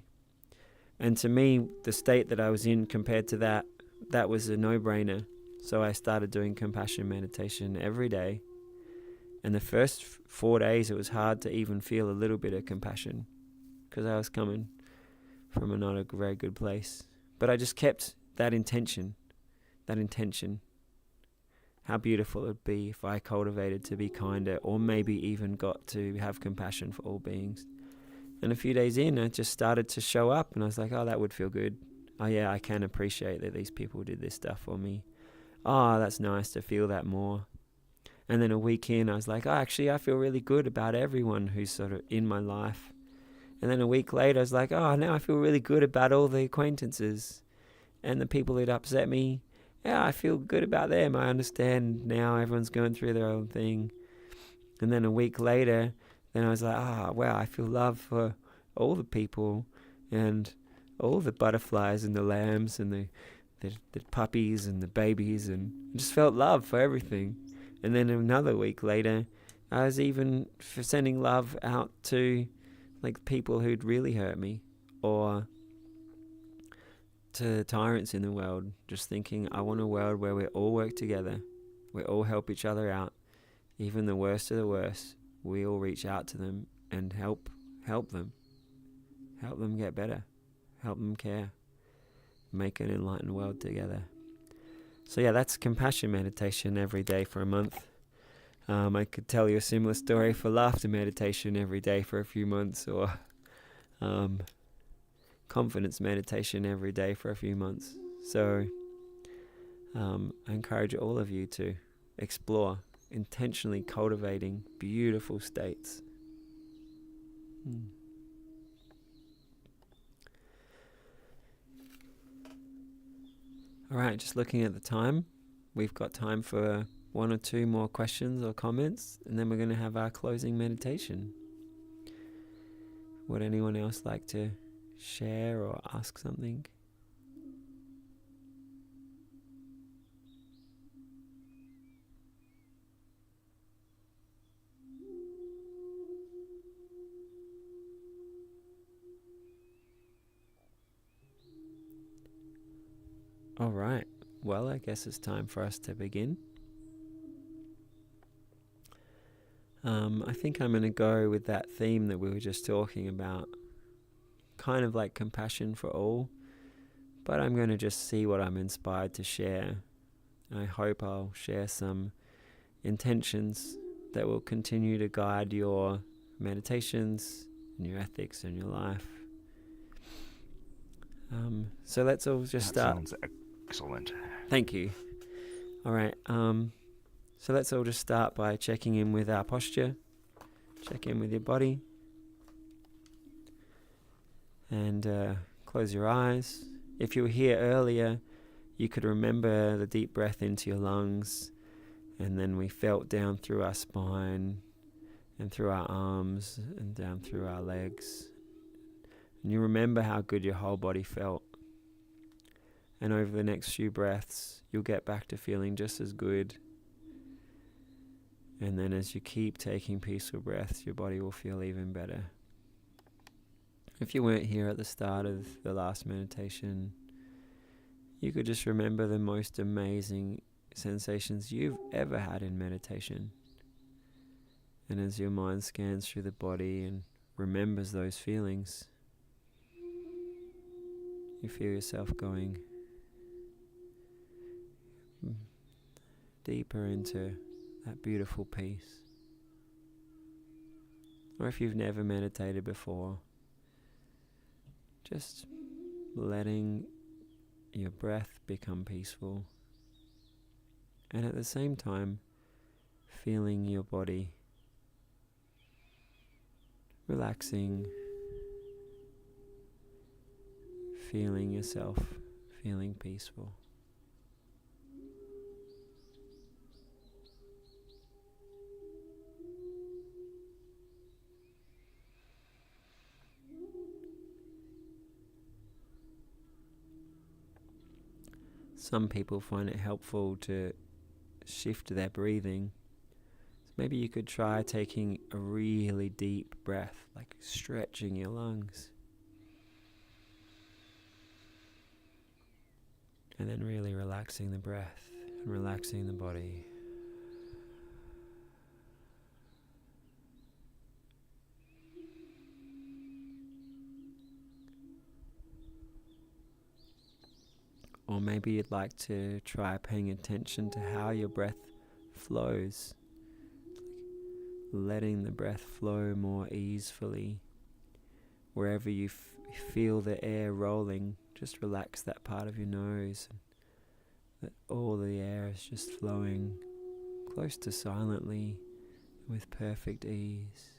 And to me, the state that I was in compared to that, that was a no-brainer. So I started doing compassion meditation every day. And the first 4 days, it was hard to even feel a little bit of compassion because I was coming from a not a very good place. But I just kept that intention. How beautiful it would be if I cultivated to be kinder, or maybe even got to have compassion for all beings. And a few days in, it just started to show up, and I was like, oh, that would feel good. Oh yeah, I can appreciate that these people did this stuff for me. Oh, that's nice to feel that more. And then a week in, I was like, oh, actually, I feel really good about everyone who's sort of in my life. And then a week later, I was like, oh, now I feel really good about all the acquaintances and the people who'd upset me. Yeah, I feel good about them. I understand now everyone's going through their own thing. And then a week later, then I was like, oh, wow, I feel love for all the people and all the butterflies and the lambs and the puppies and the babies, and I just felt love for everything. And then another week later, I was even sending love out to like people who'd really hurt me, or to tyrants in the world, just thinking I want a world where we all work together, we all help each other out, even the worst of the worst. We all reach out to them and help them get better, help them care, make an enlightened world together. So yeah, that's compassion meditation every day for a month. I could tell you a similar story for laughter meditation every day for a few months, or confidence meditation every day for a few months. So I encourage all of you to explore intentionally cultivating beautiful states. All right, just looking at the time, we've got time for 1 or 2 more questions or comments, and then we're going to have our closing meditation. Would anyone else like to share or ask something? All right, well, I guess it's time for us to begin. I think I'm going to go with that theme that we were just talking about, kind of like compassion for all, but I'm going to just see what I'm inspired to share. I hope I'll share some intentions that will continue to guide your meditations and your ethics and your life. So let's all just start. That sounds excellent. Thank you. All right. So let's all just start by checking in with our posture. Check in with your body. And close your eyes. If you were here earlier, you could remember the deep breath into your lungs, and then we felt down through our spine and through our arms and down through our legs. And you remember how good your whole body felt. And over the next few breaths, you'll get back to feeling just as good. And then as you keep taking peaceful breaths, your body will feel even better. If you weren't here at the start of the last meditation, you could just remember the most amazing sensations you've ever had in meditation. And as your mind scans through the body and remembers those feelings, you feel yourself going deeper into that beautiful peace. Or if you've never meditated before, just letting your breath become peaceful, and at the same time feeling your body relaxing, feeling yourself feeling peaceful. Some people find it helpful to shift their breathing. So maybe you could try taking a really deep breath, like stretching your lungs. And then really relaxing the breath and relaxing the body. Or maybe you'd like to try paying attention to how your breath flows, letting the breath flow more easily. Wherever you feel the air rolling, just relax that part of your nose, and that all the air is just flowing close to silently with perfect ease.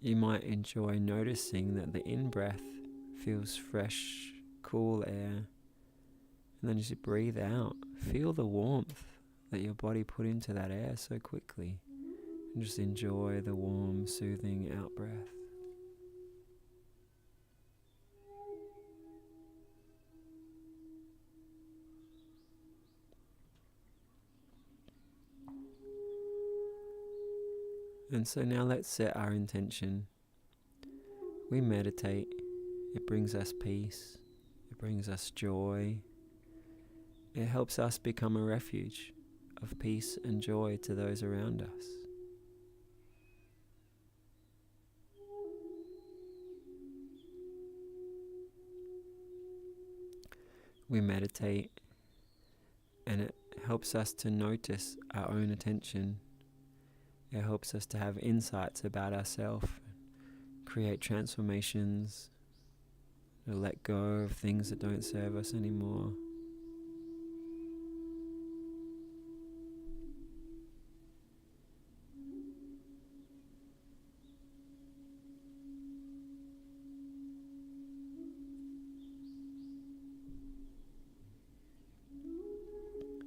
You might enjoy noticing that the in-breath feels fresh, cool air. And then as you breathe out, feel the warmth that your body put into that air so quickly. And just enjoy the warm, soothing out-breath. And so now let's set our intention. We meditate. It brings us peace. It brings us joy. It helps us become a refuge of peace and joy to those around us. We meditate, and it helps us to notice our own attention. It helps us to have insights about ourselves, create transformations, to let go of things that don't serve us anymore.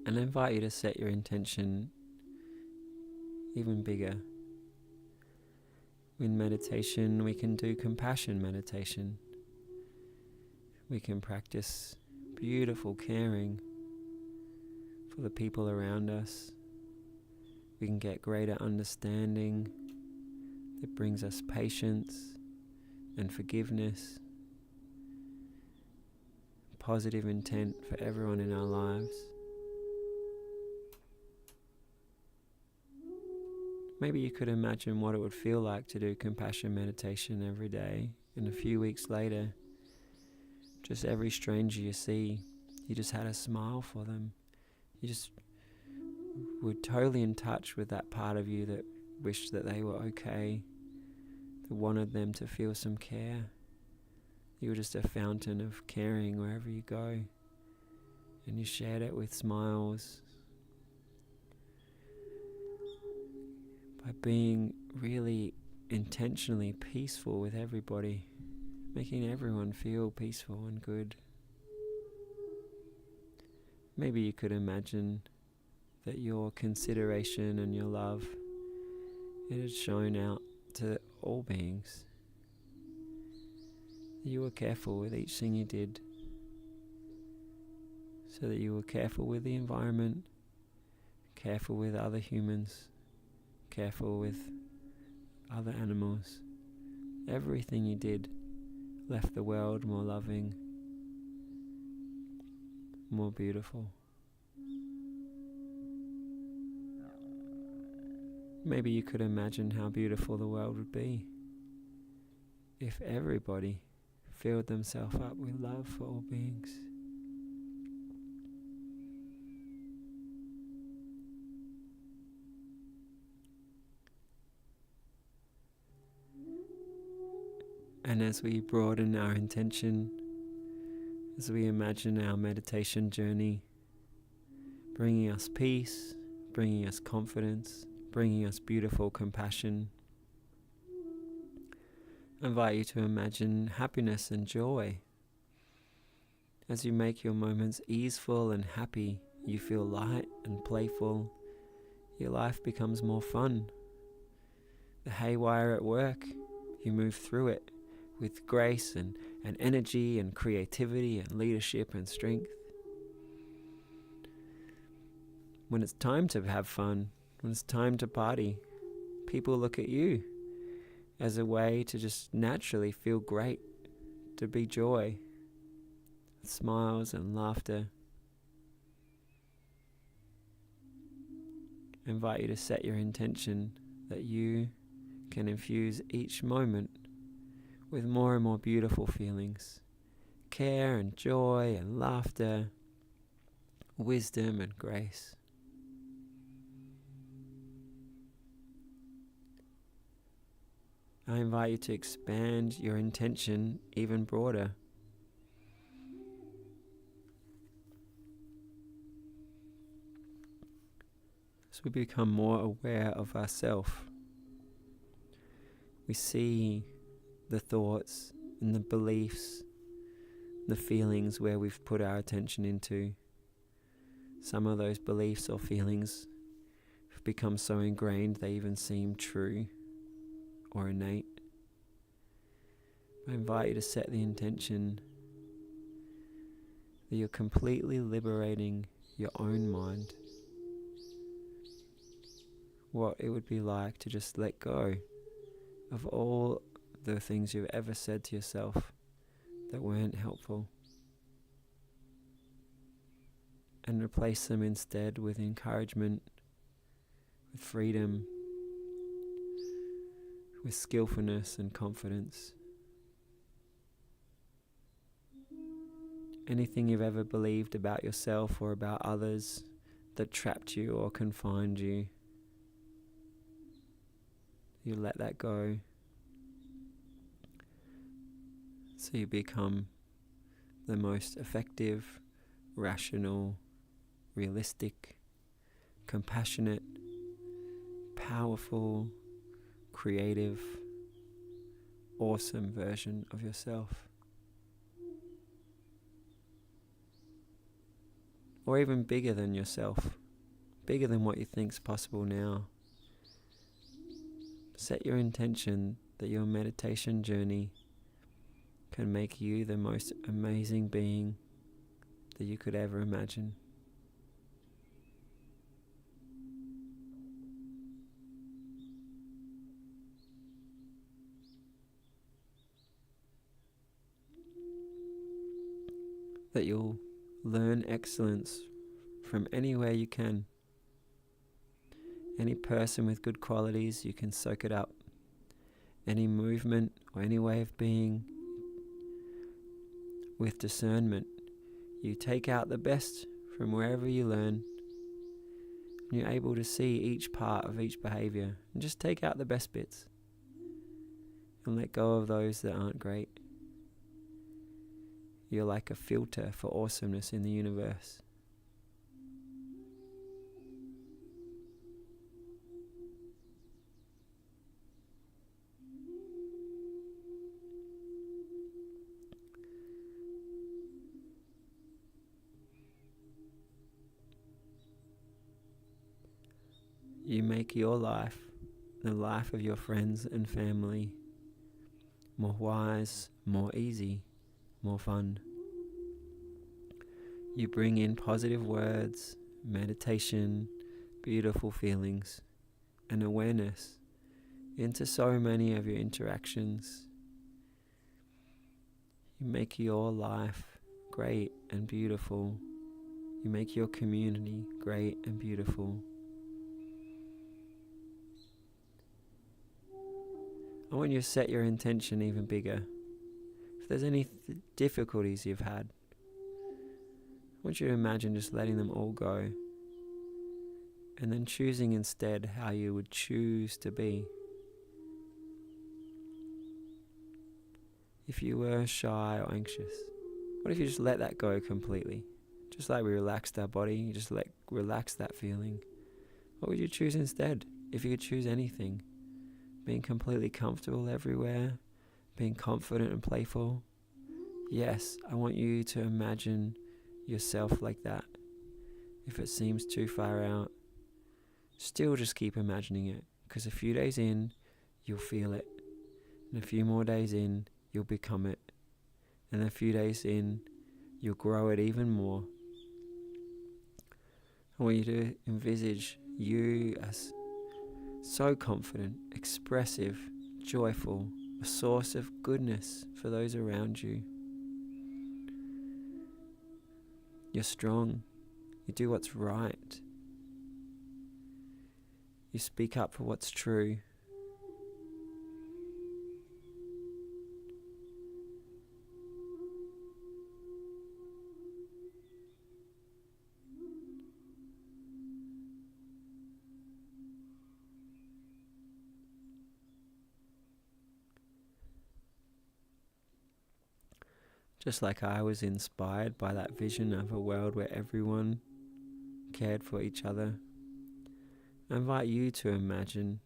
And I invite you to set your intention even bigger. In meditation, we can do compassion meditation. We can practice beautiful caring for the people around us. We can get greater understanding that brings us patience and forgiveness, positive intent for everyone in our lives. Maybe you could imagine what it would feel like to do compassion meditation every day, and a few weeks later, just every stranger you see, you just had a smile for them. You just were totally in touch with that part of you that wished that they were okay, that wanted them to feel some care. You were just a fountain of caring wherever you go, and you shared it with smiles. By being really intentionally peaceful with everybody, making everyone feel peaceful and good. Maybe you could imagine that your consideration and your love, it had shown out to all beings. That you were careful with each thing you did, so that you were careful with the environment, careful with other humans, careful with other animals. Everything you did left the world more loving, more beautiful. Maybe you could imagine how beautiful the world would be if everybody filled themselves up with love for all beings. And as we broaden our intention, as we imagine our meditation journey, bringing us peace, bringing us confidence, bringing us beautiful compassion, I invite you to imagine happiness and joy. As you make your moments easeful and happy, you feel light and playful. Your life becomes more fun. The haywire at work, you move through it with grace and energy and creativity and leadership and strength. when it's time to have fun, when it's time to party, people look at you as a way to just naturally feel great, to be joy, smiles and laughter. I invite you to set your intention that you can infuse each moment with more and more beautiful feelings, care and joy and laughter, wisdom and grace. I invite you to expand your intention even broader. As we become more aware of ourselves, we see the thoughts and the beliefs, the feelings where we've put our attention into. Some of those beliefs or feelings have become so ingrained they even seem true or innate. I invite you to set the intention that you're completely liberating your own mind. What it would be like to just let go of all the things you've ever said to yourself that weren't helpful, and replace them instead with encouragement, with freedom, with skillfulness and confidence. Anything you've ever believed about yourself or about others that trapped you or confined you, you let that go. So you become the most effective, rational, realistic, compassionate, powerful, creative, awesome version of yourself. Or even bigger than yourself, bigger than what you think's possible now. Set your intention that your meditation journey can make you the most amazing being that you could ever imagine. That you'll learn excellence from anywhere you can. Any person with good qualities, you can soak it up. Any movement or any way of being with discernment, you take out the best from wherever you learn. And you're able to see each part of each behavior and just take out the best bits and let go of those that aren't great. You're like a filter for awesomeness in the universe. You make your life, the life of your friends and family, more wise, more easy, more fun. You bring in positive words, meditation, beautiful feelings, and awareness into so many of your interactions. You make your life great and beautiful. You make your community great and beautiful. I want you to set your intention even bigger. If there's any difficulties you've had, I want you to imagine just letting them all go and then choosing instead how you would choose to be. If you were shy or anxious, what if you just let that go completely? Just like we relaxed our body, you just relax that feeling. What would you choose instead if you could choose anything? Being completely comfortable everywhere, being confident and playful. Yes, I want you to imagine yourself like that. If it seems too far out, still just keep imagining it, because a few days in, you'll feel it. And a few more days in, you'll become it. And a few days in, you'll grow it even more. I want you to envisage you as so confident, expressive, joyful, a source of goodness for those around you. You're strong. You do what's right. You speak up for what's true. Just like I was inspired by that vision of a world where everyone cared for each other, I invite you to imagine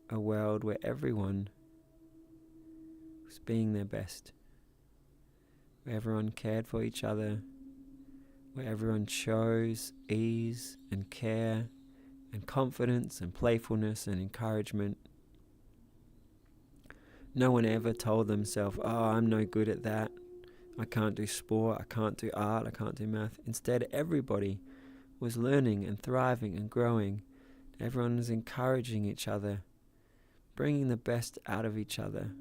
a world where everyone was being their best, where everyone cared for each other, where everyone chose ease and care and confidence and playfulness and encouragement. No one ever told themselves, oh, I'm no good at that. I can't do sport, I can't do art, I can't do math. Instead, everybody was learning and thriving and growing. Everyone was encouraging each other, bringing the best out of each other.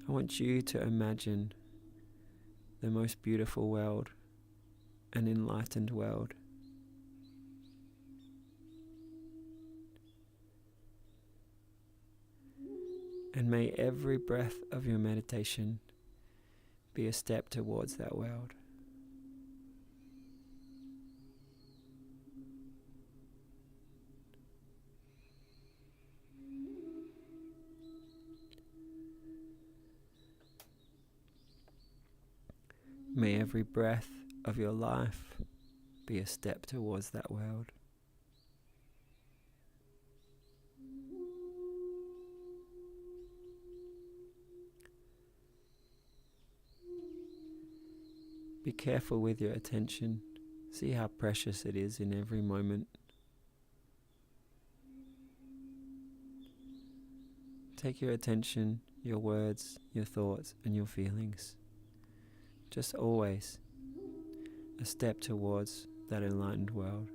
I want you to imagine the most beautiful world, an enlightened world. And may every breath of your meditation be a step towards that world. May every breath of your life be a step towards that world. Be careful with your attention. See how precious it is in every moment. Take your attention, your words, your thoughts, and your feelings. Just always a step towards that enlightened world.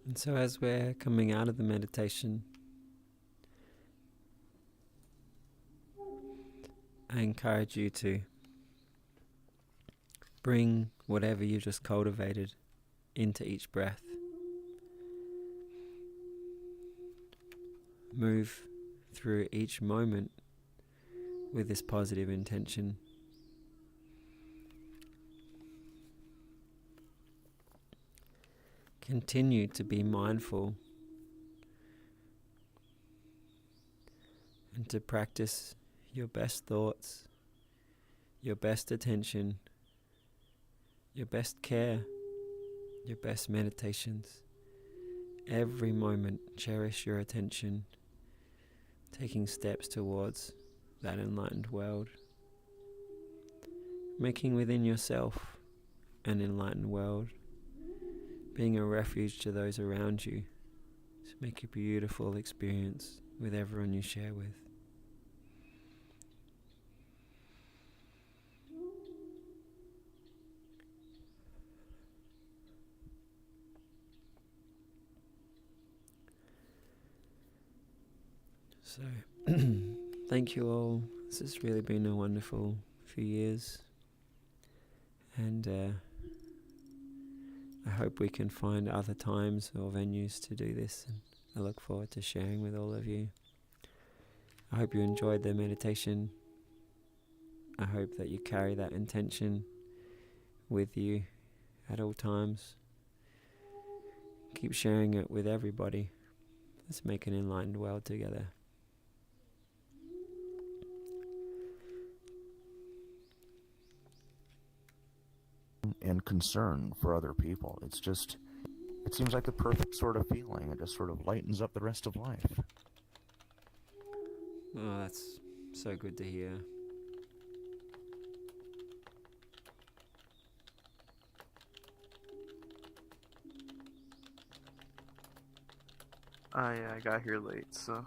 And so as we're coming out of the meditation, I encourage you to bring whatever you just cultivated into each breath. Move through each moment with this positive intention. Continue to be mindful and to practice your best thoughts, your best attention, your best care, your best meditations. Every moment, cherish your attention, taking steps towards that enlightened world, making within yourself an enlightened world, being a refuge to those around you, to make a beautiful experience with everyone you share with. So, thank you all. This has really been a wonderful few years, and I hope we can find other times or venues to do this, and I look forward to sharing with all of you. I hope you enjoyed the meditation. I hope that you carry that intention with you at all times. Keep sharing it with everybody. Let's make an enlightened world together. And concern for other people. It seems like the perfect sort of feeling. It just sort of lightens up the rest of life. Oh, that's so good to hear. I got here late, so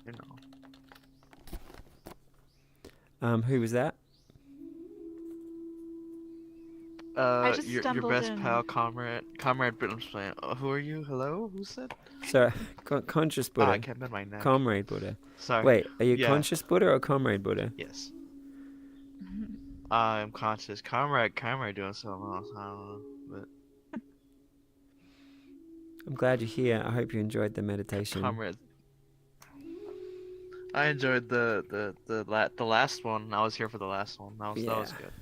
you know. Who was that? just Your stumbled best in. pal, comrade Britham's playing. Who are you? Hello? Who said? So, conscious I Buddha, can't bend my neck. comrade Buddha. Sorry. Wait, are you Yeah. conscious Buddha or comrade Buddha? Yes. I'm conscious. Comrade doing something else. I don't know, but I'm glad you're here. I hope you enjoyed the meditation. comrade. I enjoyed the last one. I was here for the last one. That was Yeah. good.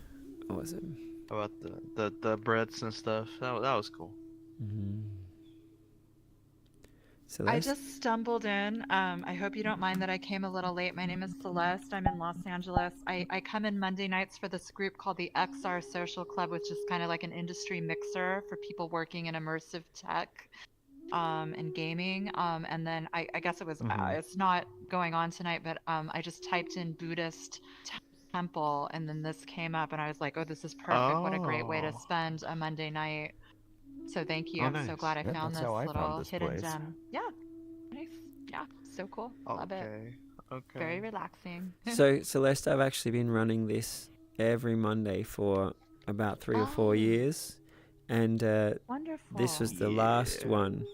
Awesome. About the breads and stuff. That was cool. Mm-hmm. I Celeste? just stumbled in. I hope you don't mind that I came a little late. My name is Celeste. I'm in Los Angeles. I come in Monday nights for this group called the XR Social Club, which is kind of like an industry mixer for people working in immersive tech and gaming. And then I guess it was it's not going on tonight, but I just typed in Buddhist temple, and then this came up, and I was like, oh, this is perfect. What a great way to Oh. spend a Monday night. So thank you. Oh, I'm so nice. glad I Yeah, found that's this how I little found this hidden place. gem. Yeah. Nice. Yeah. So cool. Love it. Okay. Very relaxing. So, Celeste, I've actually been running this every Monday for about 3 or 4 Oh. years. And Wonderful. this was the last Yeah. one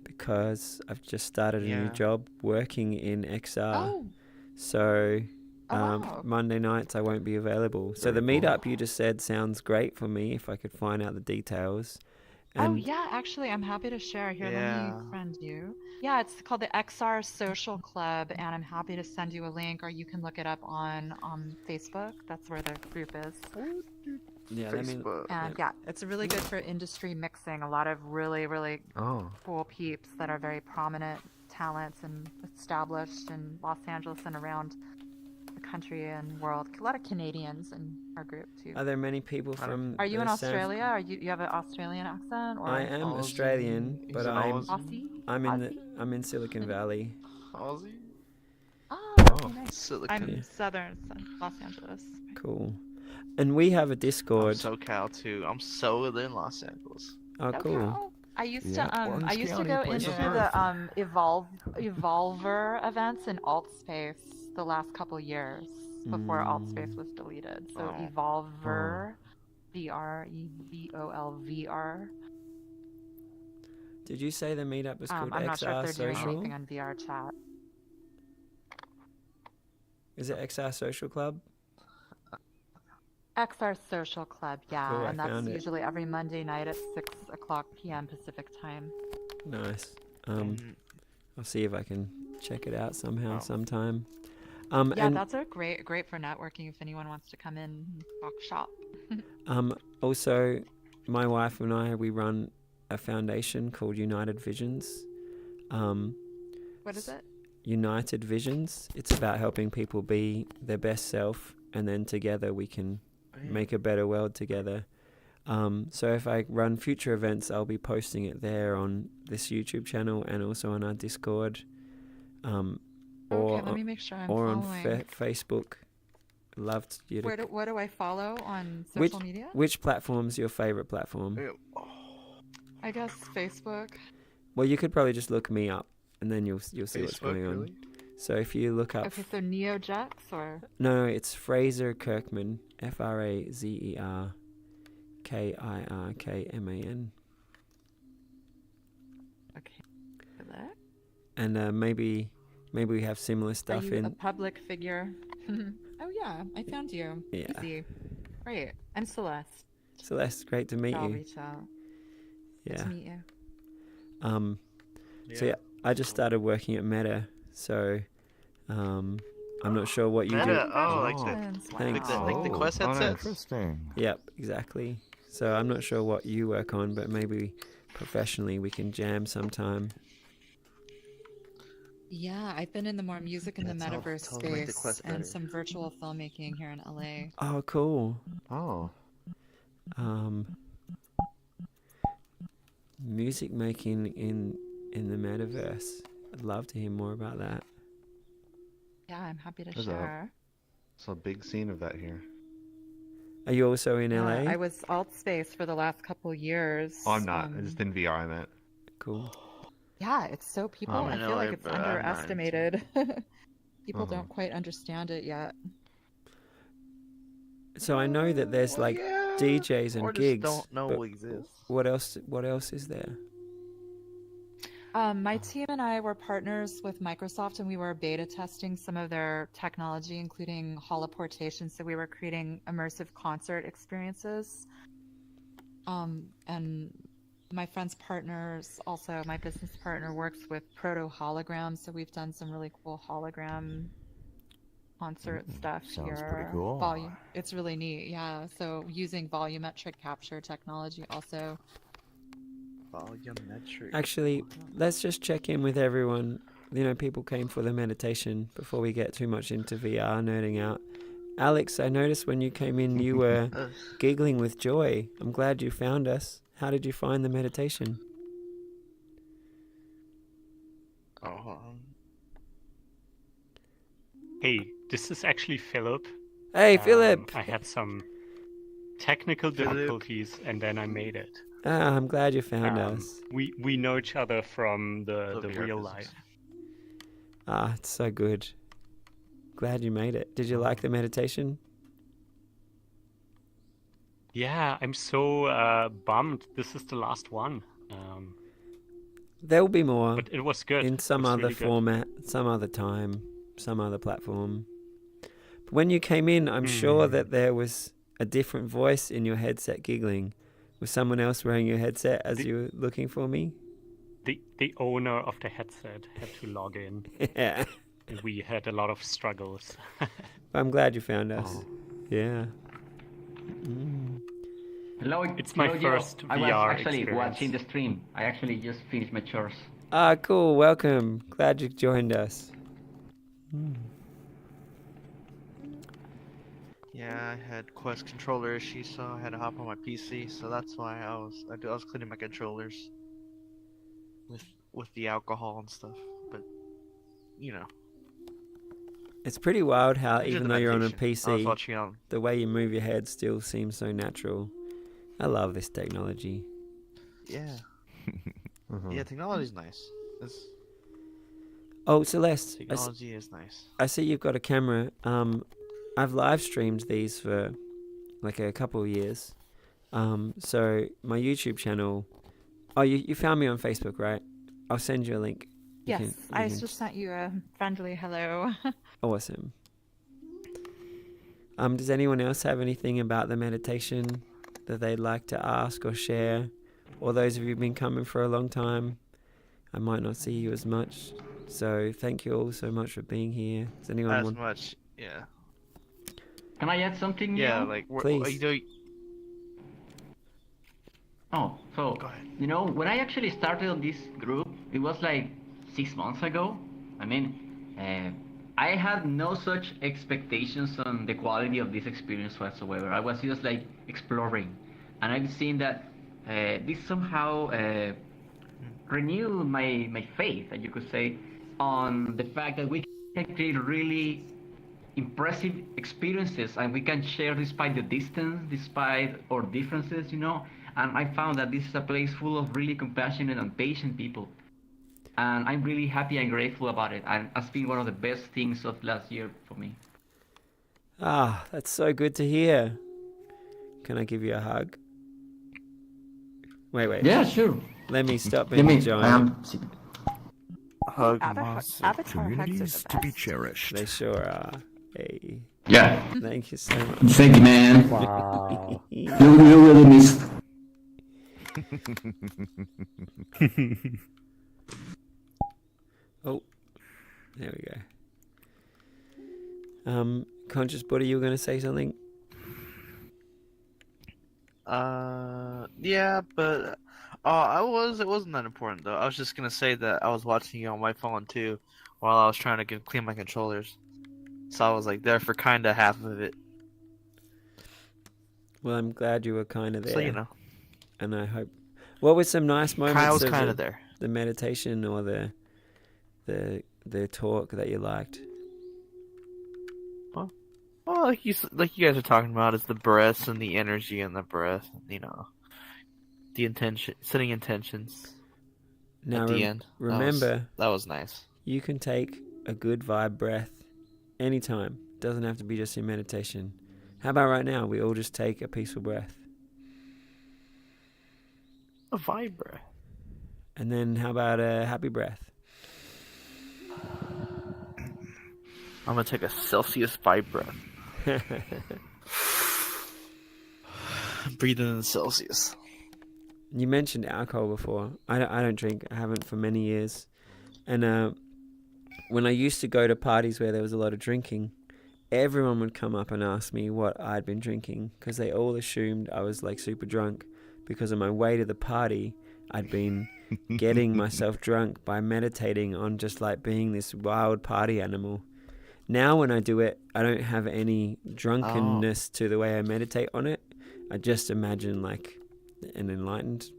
because I've just started a new Yeah. job working in XR. Oh. So Oh, wow. Monday nights I won't be available. So the Very cool. meetup you just said sounds great for me if I could find out the details. Oh And yeah, actually, I'm happy to share. Here, let Yeah. me friend you. Yeah, it's called the XR Social Club, and I'm happy to send you a link, or you can look it up on Facebook. That's where the group is. yeah, let me. Facebook. And yeah, it's really good for industry mixing. A lot of really, really Oh, cool peeps that are very prominent talents and established in Los Angeles and around the country and world. A lot of Canadians in our group too. Are there many people from? Are you in the San- Australia? Are you have an Australian accent or I am Aussie? Australian, He's but an I'm Aussie? I'm I'm in Silicon Valley. Aussie? Oh, Oh. okay, nice. Silicon. I'm Yeah. southern, Los Angeles. Cool. And we have a I'm Discord. SoCal too. I'm so in Los Angeles. Oh, cool. SoCal. I used Yeah, to Orange I used to County, go place into of the Evolver events in Altspace the last couple years before Altspace was deleted. So Oh. Evolver, VREVOLVR. Did you say the meetup was called I'm not sure if XR they're doing Social? anything on VRChat. Is it XR Social Club? XR Social Club, yeah, Cool, I and that's found it. usually every Monday night at 6 p.m. Pacific time. Nice. Mm, I'll see if I can check it out somehow, Oh. sometime. Yeah, And that's a great for networking if anyone wants to come in and talk shop. also, my wife and I, we run a foundation called United Visions. What is it? United Visions. It's about helping people be their best self, and then together we can make a better world together. So if I run future events, I'll be posting it there on this YouTube channel and also on our Discord, Okay, let me make sure I'm or on following. Facebook. love you to. What do I follow on Which social media? which platform's your favorite platform? I guess Facebook. Well, you could probably just look me up, and then you'll see what's Facebook, going on. really? So if you look up, Okay, so NeoJux or no, it's Fraser Kirkman, FraserKirkman, okay, for that. and maybe we have similar Are stuff you a in. public figure? Oh yeah, I found you. Yeah. Easy. Great. I'm Celeste. Celeste, great to meet I'll you. reach out. Good Yeah. to meet you. So yeah, I just started working at Meta, so I'm not sure what you do. Meta, oh, like the Congratulations. Thanks. like the Quest headsets. Interesting. Yep, exactly. So I'm not sure what you work on, but maybe professionally we can jam sometime. Yeah, I've been in the more music in the That's all- metaverse totally make the space Quest better. and some virtual filmmaking here in LA. Oh, cool. Oh. Music making in the metaverse. I'd love to hear more about that. Yeah, I'm happy to There's share. It's a big scene of that here. Are you also in LA? I was alt space for the last couple years. Oh, I'm not. Just in VR, I meant. Cool. Yeah, it's so people. I'm I in feel LA, like it's but I'm not into underestimated. People Uh-huh. don't quite understand it yet. So I know that there's like DJs and or just gigs. don't know but exists. what else? What else is there? My team and I were partners with Microsoft, and we were beta testing some of their technology, including holoportation. So we were creating immersive concert experiences. And my friend's partners, also my business partner, works with proto holograms. So we've done some really cool hologram concert stuff sounds here. pretty cool. It's really neat, yeah. So using volumetric capture technology also. Volumetric. Actually, let's just check in with everyone. You know, people came for the meditation before we get too much into VR nerding out. Alex, I noticed when you came in, you were giggling with joy. I'm glad you found us. How did you find the meditation? Hey, this is actually Philip. Hey, Philip! I had some technical difficulties and then I made it. Ah, I'm glad you found Um, us. We know each other from the VR real business. life. Ah, it's so good. Glad you made it. Did you like the meditation? Yeah, I'm so bummed. This is the last one. There will be more But it was good. in It some was other really good. format, some other time, some other platform. But when you came in, I'm sure that there was a different voice in your headset giggling. Was someone else wearing your headset as you were looking for me? The owner of the headset had to log in, Yeah. and we had a lot of struggles. I'm glad you found us. Yeah. Mm. Hello, It's my hello, Joe. first I was VR actually experience. watching the stream. I actually just finished my chores. Ah, cool. Welcome. Glad you joined us. Yeah, I had Quest controller issues, so I had to hop on my PC. So that's why I was cleaning my controllers with the alcohol and stuff. But you know, It's pretty wild how I did even the though you're on a meditation. I was PC, watching on. the way you move your head still seems so natural. I love this technology. Yeah, Uh-huh. yeah. Technology's nice. It's, Oh, Celeste, technology is nice. I see you've got a camera. I've live streamed these for like a couple of years. So my YouTube channel. Oh, you found me on Facebook, right? I'll send you a link. You Yes, can- you I can just sent you a friendly hello. Awesome. Does anyone else have anything about the meditation that they'd like to ask or share? Or those of you who've been coming for a long time, I might not see you as much. So thank you all so much for being here. Does anyone As want? much, yeah. Can I add something? Yeah, Neil? like Please. Oh, so Go ahead. you know, when I actually started on this group, it was like 6 months ago. I mean, I had no such expectations on the quality of this experience whatsoever. I was just like exploring, and I've seen that this somehow renewed my faith, you could say, on the fact that we can create really impressive experiences, and we can share despite the distance, despite our differences, you know. And I found that this is a place full of really compassionate and patient people, and I'm really happy and grateful about it. And it's been one of the best things of last year for me. Ah, that's so good to hear. Can I give you a hug? Wait. Yeah, sure. Let me stop Give being me. a giant. Hug Avatar Moss. hugs are Communities the to be best. cherished. They sure are. Hey, Yeah. thank you so much. Thank you, man. Wow. You really missed. Oh, there we go. Conscious Buddy, you were going to say something? Yeah, but it wasn't that important though. I was just gonna say that I was watching you on my phone too, while I was trying to clean my controllers. So I was like there for kind of half of it. Well, I'm glad you were kind of there. So you know, And I hope. What were some nice moments I was of kind of there. the meditation or the talk that you liked? Well, like you guys are talking about, is the breaths and the energy and the breath. You know, the intention, setting intentions Now at the end. remember, That was nice. you can take a good vibe breath anytime. Doesn't have to be just in meditation. How about right now? We all just take a peaceful breath. A vibe breath. And then how about a happy breath? I'm gonna take a Celsius vibe breath. Breathing in Celsius. You mentioned alcohol before. I don't drink. I haven't for many years. And when I used to go to parties where there was a lot of drinking, everyone would come up and ask me what I'd been drinking because they all assumed I was like super drunk because on my way to the party, I'd been getting myself drunk by meditating on just like being this wild party animal. Now when I do it, I don't have any drunkenness to the way I meditate on it. I just imagine like an enlightened,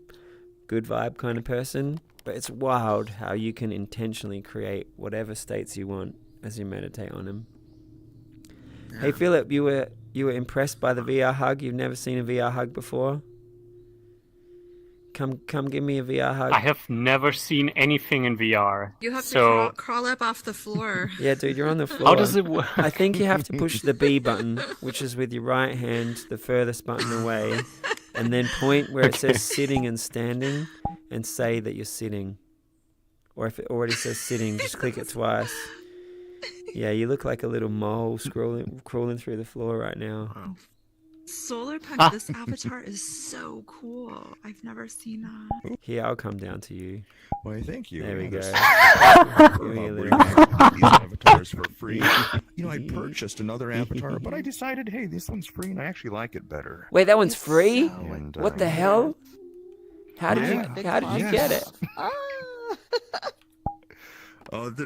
good vibe kind of person. But it's wild how you can intentionally create whatever states you want as you meditate on them. Yeah. Hey Philip, you were impressed by the VR hug? You've never seen a VR hug before? Come give me a VR hug. I have never seen anything in VR. You have to crawl up off the floor. Yeah, dude, you're on the floor. How does it work? I think you have to push the B button, which is with your right hand, the furthest button away, and then point where it says sitting and standing, and say that you're sitting. Or if it already says sitting, just click it twice. Yeah, you look like a little mole crawling through the floor right now. Wow. Solar Punch, this avatar is so cool. I've never seen that. Here, I'll come down to you. Why, thank you. There we go. These avatars for free. You know, I purchased another avatar, but I decided, hey, this one's free, and I actually like it better. Wait, that one's free? And, what the hell? How did you get it?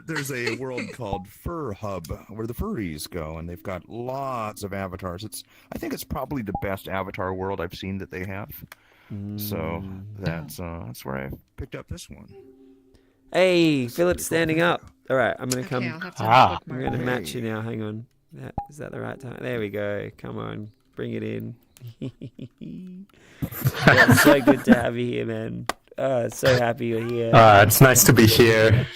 There's a world called Fur Hub where the furries go, and they've got lots of avatars. I think it's probably the best avatar world I've seen that they have. So that's where I picked up this one. Hey, Philip's standing up. All right, I'm gonna come. I'll have to have I'm gonna match you now. Hang on. Is that the right time? There we go. Come on, bring it in. Yeah, it's so good to have you here, man. So happy you're here. It's nice to be here.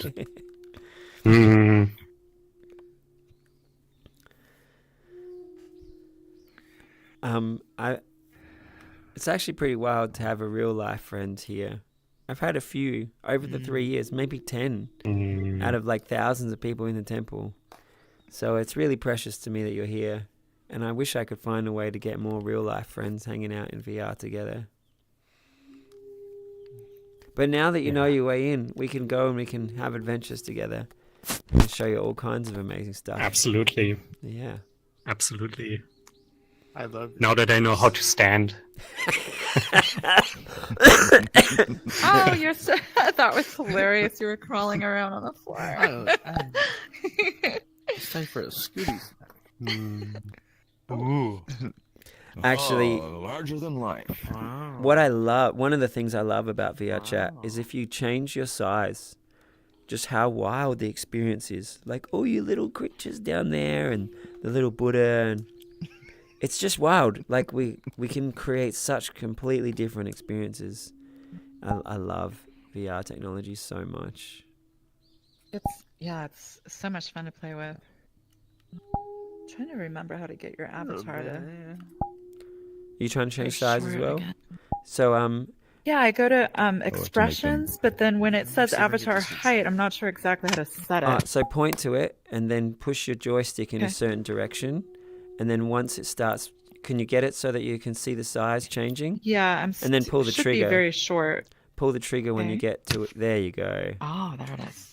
It's actually pretty wild to have a real life friend here. I've had a few over the 3 years, maybe 10 out of like thousands of people in the temple. So it's really precious to me that you're here. And I wish I could find a way to get more real life friends hanging out in VR together. But now that you know your way in, we can go and we can have adventures together and show you all kinds of amazing stuff. Absolutely. Yeah. Absolutely. I love it. Now that I know how to stand. Oh, you're so... That was hilarious. You were crawling around on the floor. It's time for a scooty. Ooh. Actually, larger than life. What I love, one of the things I love about VRChat is if you change your size, just how wild the experience is. Like all you little creatures down there and the little Buddha, and it's just wild. Like we can create such completely different experiences. I love VR technology so much. It's so much fun to play with. I'm trying to remember how to get your avatar to. You trying to change size as short well? again. So Yeah, I go to them- expressions, but then when it says See if I can get avatar this fixed. height, I'm not sure exactly how to set it. so point to it and then push your joystick in a Okay. certain direction, and then once it starts, can you get it so that you can see the size changing? Yeah, And then pull the should trigger. be very short. Pull the trigger when you Okay. get to it. There you go. Oh, there it is.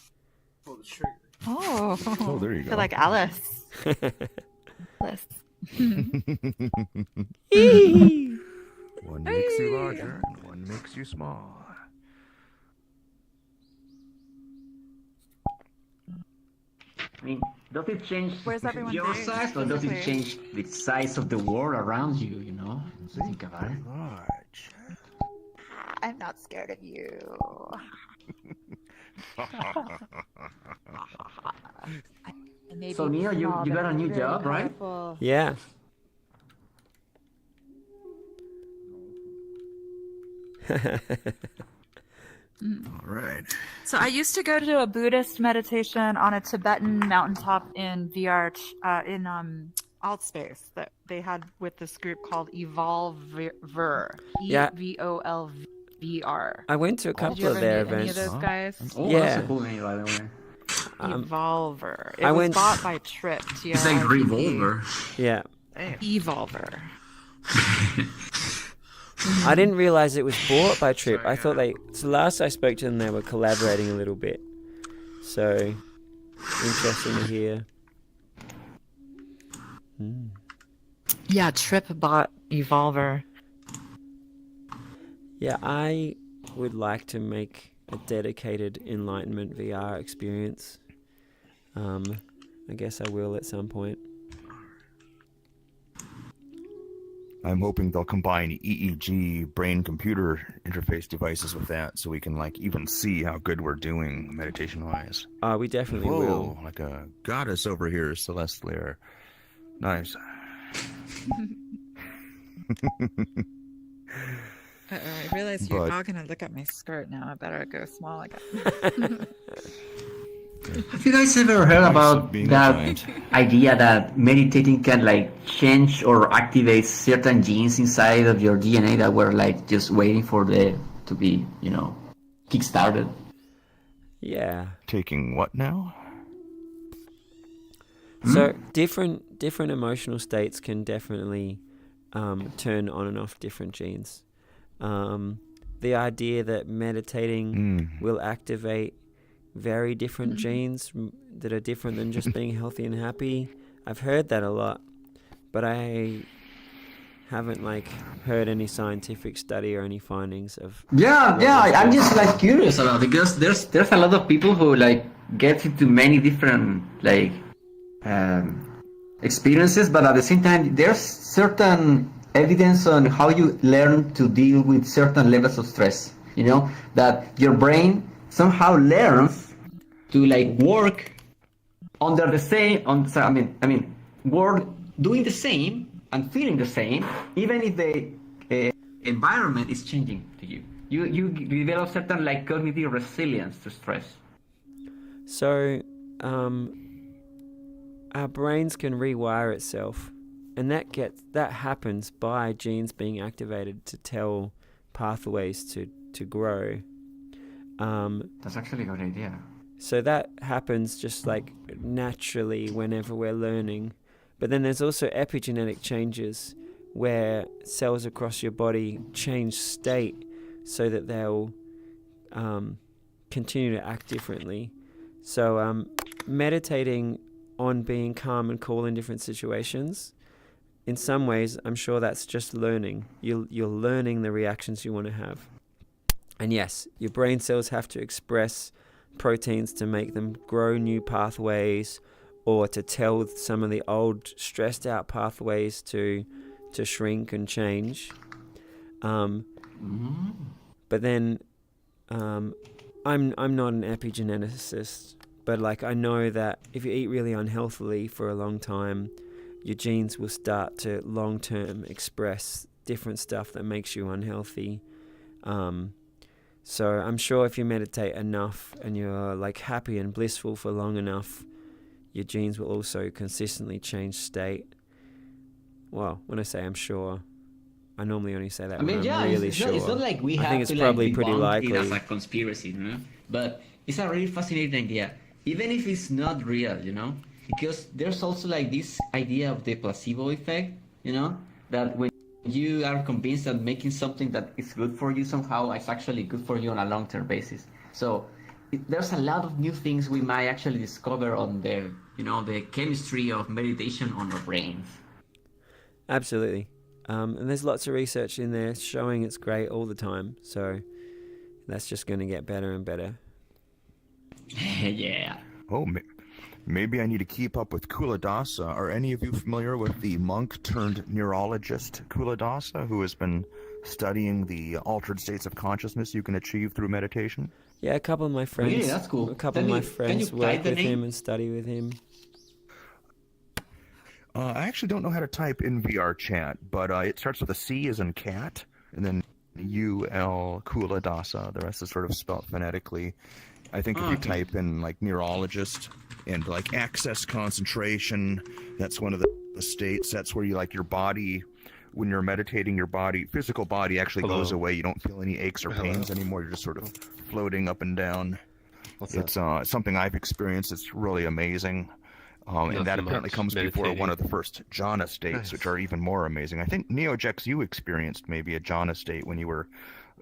Oh, Oh, there you I go. feel like Alice. Alice. One makes you larger and one makes you small. I mean, does it change Where's everyone your based, size, or does it physically? change the size of the world around you? You know, think about it. Large. I'm not scared of you. So Neo, you got a new job, right? Yeah. All right. So I used to go to a Buddhist meditation on a Tibetan mountaintop in VR in Altspace that they had with this group called Evolver. Yeah. EVOLVR. I went to a Did couple you of ever their meet any of events. those guys? Oh, Yeah. that's a cool name, by the way. Evolver. It I was went- bought by Trip. It's like Revolver. Yeah. Evolver. I didn't realize it was bought by Trip. I thought so last I spoke to them, they were collaborating a little bit. So, interesting to hear. Yeah, Trip bought Evolver. Yeah, I would like to make a dedicated Enlightenment VR experience. I guess I will at some point. I'm hoping they'll combine EEG brain-computer interface devices with that, so we can even see how good we're doing meditation-wise. We definitely Whoa, will. like a goddess over here, Celeste Lair. Nice. I realize you're But- all gonna look at my skirt now. I better go small again. Have you guys ever heard about being a that giant. idea that meditating can change or activate certain genes inside of your DNA that were just waiting for to be, kick-started? Yeah. Taking what now? So different emotional states can definitely turn on and off different genes. The idea that meditating will activate very different genes that are different than just being healthy and happy. I've heard that a lot, but I haven't heard any scientific study or any findings of. I'm just curious about it, because there's a lot of people who get into many different experiences, but at the same time there's certain evidence on how you learn to deal with certain levels of stress. That your brain somehow learns to work under the same work doing the same and feeling the same, even if the environment is changing to you. You develop certain cognitive resilience to stress. So, our brains can rewire itself, and that happens by genes being activated to tell pathways to grow. That's actually a good idea. So that happens just naturally whenever we're learning. But then there's also epigenetic changes where cells across your body change state so that they'll continue to act differently. So meditating on being calm and cool in different situations, in some ways, I'm sure that's just learning. You're learning the reactions you want to have. And yes, your brain cells have to express proteins to make them grow new pathways, or to tell some of the old stressed out pathways to shrink and change. But then I'm not an epigeneticist, but like I know that if you eat really unhealthily for a long time, your genes will start to long term express different stuff that makes you unhealthy. So I'm sure if you meditate enough and you're like happy and blissful for long enough, your genes will also consistently change state. Well, when I say I'm sure, I normally only say that I mean, when yeah, I'm really it's sure. not like we I have think it's to probably like pretty debunk it as likely. a conspiracy, you know? But it's a really fascinating idea, even if it's not real, you know? Because there's also like this idea of the placebo effect, you know? That when you are convinced that making something that is good for you somehow is actually good for you on a long-term basis. So there's a lot of new things we might actually discover on the, you know, the chemistry of meditation on our brains. Absolutely. And there's lots of research in there showing it's great all the time. So that's just going to get better and better. Yeah. Oh, maybe I need to keep up with Kuladasa. Are any of you familiar with the monk turned neurologist Kuladasa, who has been studying the altered states of consciousness you can achieve through meditation? Yeah, a couple of my friends. Really, that's cool. A couple of my friends work with him and study with him. I actually don't know how to type in VRChat, but it starts with a C as in cat, and then UL Kuladasa. The rest is sort of spelled phonetically. I think if you type in like neurologist and like access concentration, that's one of the states. That's where you like your body, when you're meditating, your body, physical body actually goes away. You don't feel any aches or pains anymore. You're just sort of floating up and down. It's something I've experienced. It's really amazing. And that apparently comes before one of the first jhana states, which are even more amazing. I think, Neojex, you experienced maybe a jhana state when you were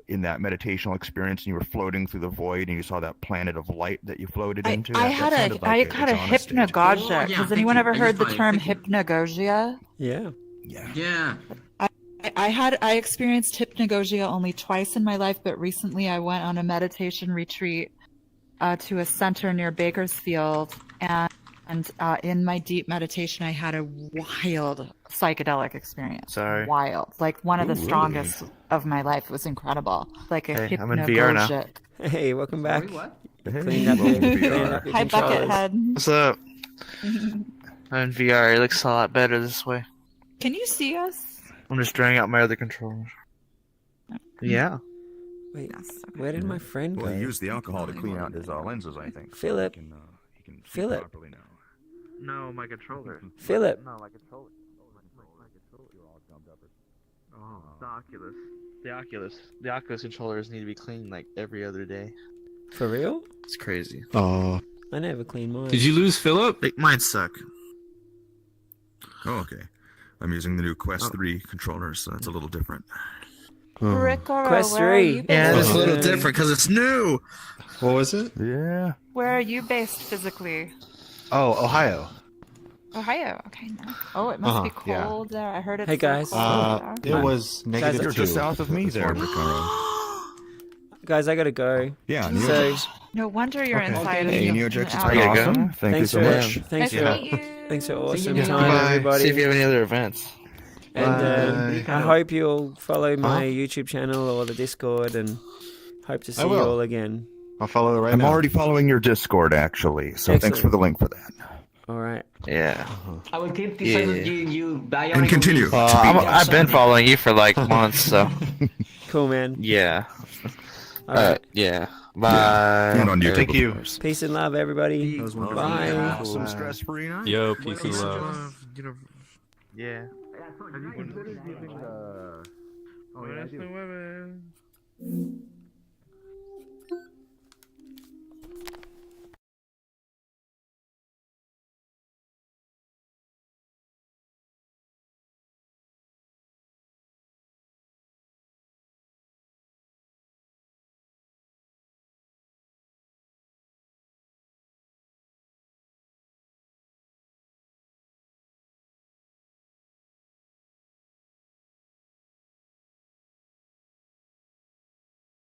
in that meditational experience and you were floating through the void and you saw that planet of light that you floated into. I had a hypnagogia. Has anyone ever heard the term hypnagogia? Yeah. Yeah. I experienced hypnagogia only twice in my life, but recently I went on a meditation retreat to a center near Bakersfield, and in my deep meditation, I had a wild psychedelic experience. Wild. Like one of the strongest of my life. It was incredible. Like a hypnagogic. I'm in VR now. Hey, welcome back. What? Cleaned up your Hi, controllers. Buckethead. What's up? I'm in VR. It looks a lot better this way. Can you see us? I'm just drawing out my other controllers. Yeah. Wait, where did my friend go? Well, he used the alcohol to clean out his lenses, I think. Philip. He can see Philip. properly now. No, my controller. Philip. No, my controller. Oh, the Oculus. The Oculus controllers need to be cleaned like every other day. For real? It's crazy. Oh. I never clean mine. Did you lose Philip? Mine suck. Oh, okay. I'm using the new Quest 3 controllers, so that's a little different. Ricoro, Quest where are 3. you based? Yeah, it's a little different because it's new. What was it? Yeah. Where are you based physically? Oh, Ohio. Ohio. Okay. Nice. Oh, it must be yeah. cold there. I heard it's Hey, guys. so cold there. It was Guys, negative You're 2. just south of me there, Ricaro. Guys, I gotta go. Yeah, So, Neojex. No wonder you're inside of Hey, me. Neojex, it's Out. been There you go. awesome. Thank you thanks so for much. thanks Nice for to meet you. thanks for See awesome you. time, Bye. everybody. See if you have any other events. And Bye. I hope you'll follow my YouTube channel or the Discord, and hope to see you will. all again. I'll follow it right I'm now. already following your Discord, actually, so thanks Excellent. for the link for that. All right. Yeah. I will keep Yeah. you bionic. And continue. I've been following you for like months, so Cool, man. yeah. All right. Yeah. Bye. And on YouTube, Thank of you. course. Peace and love, everybody. That was wonderful. Bye. Have some stress-free night. Yo, peace and love. Yeah. Have you considered giving the... Oh, yeah.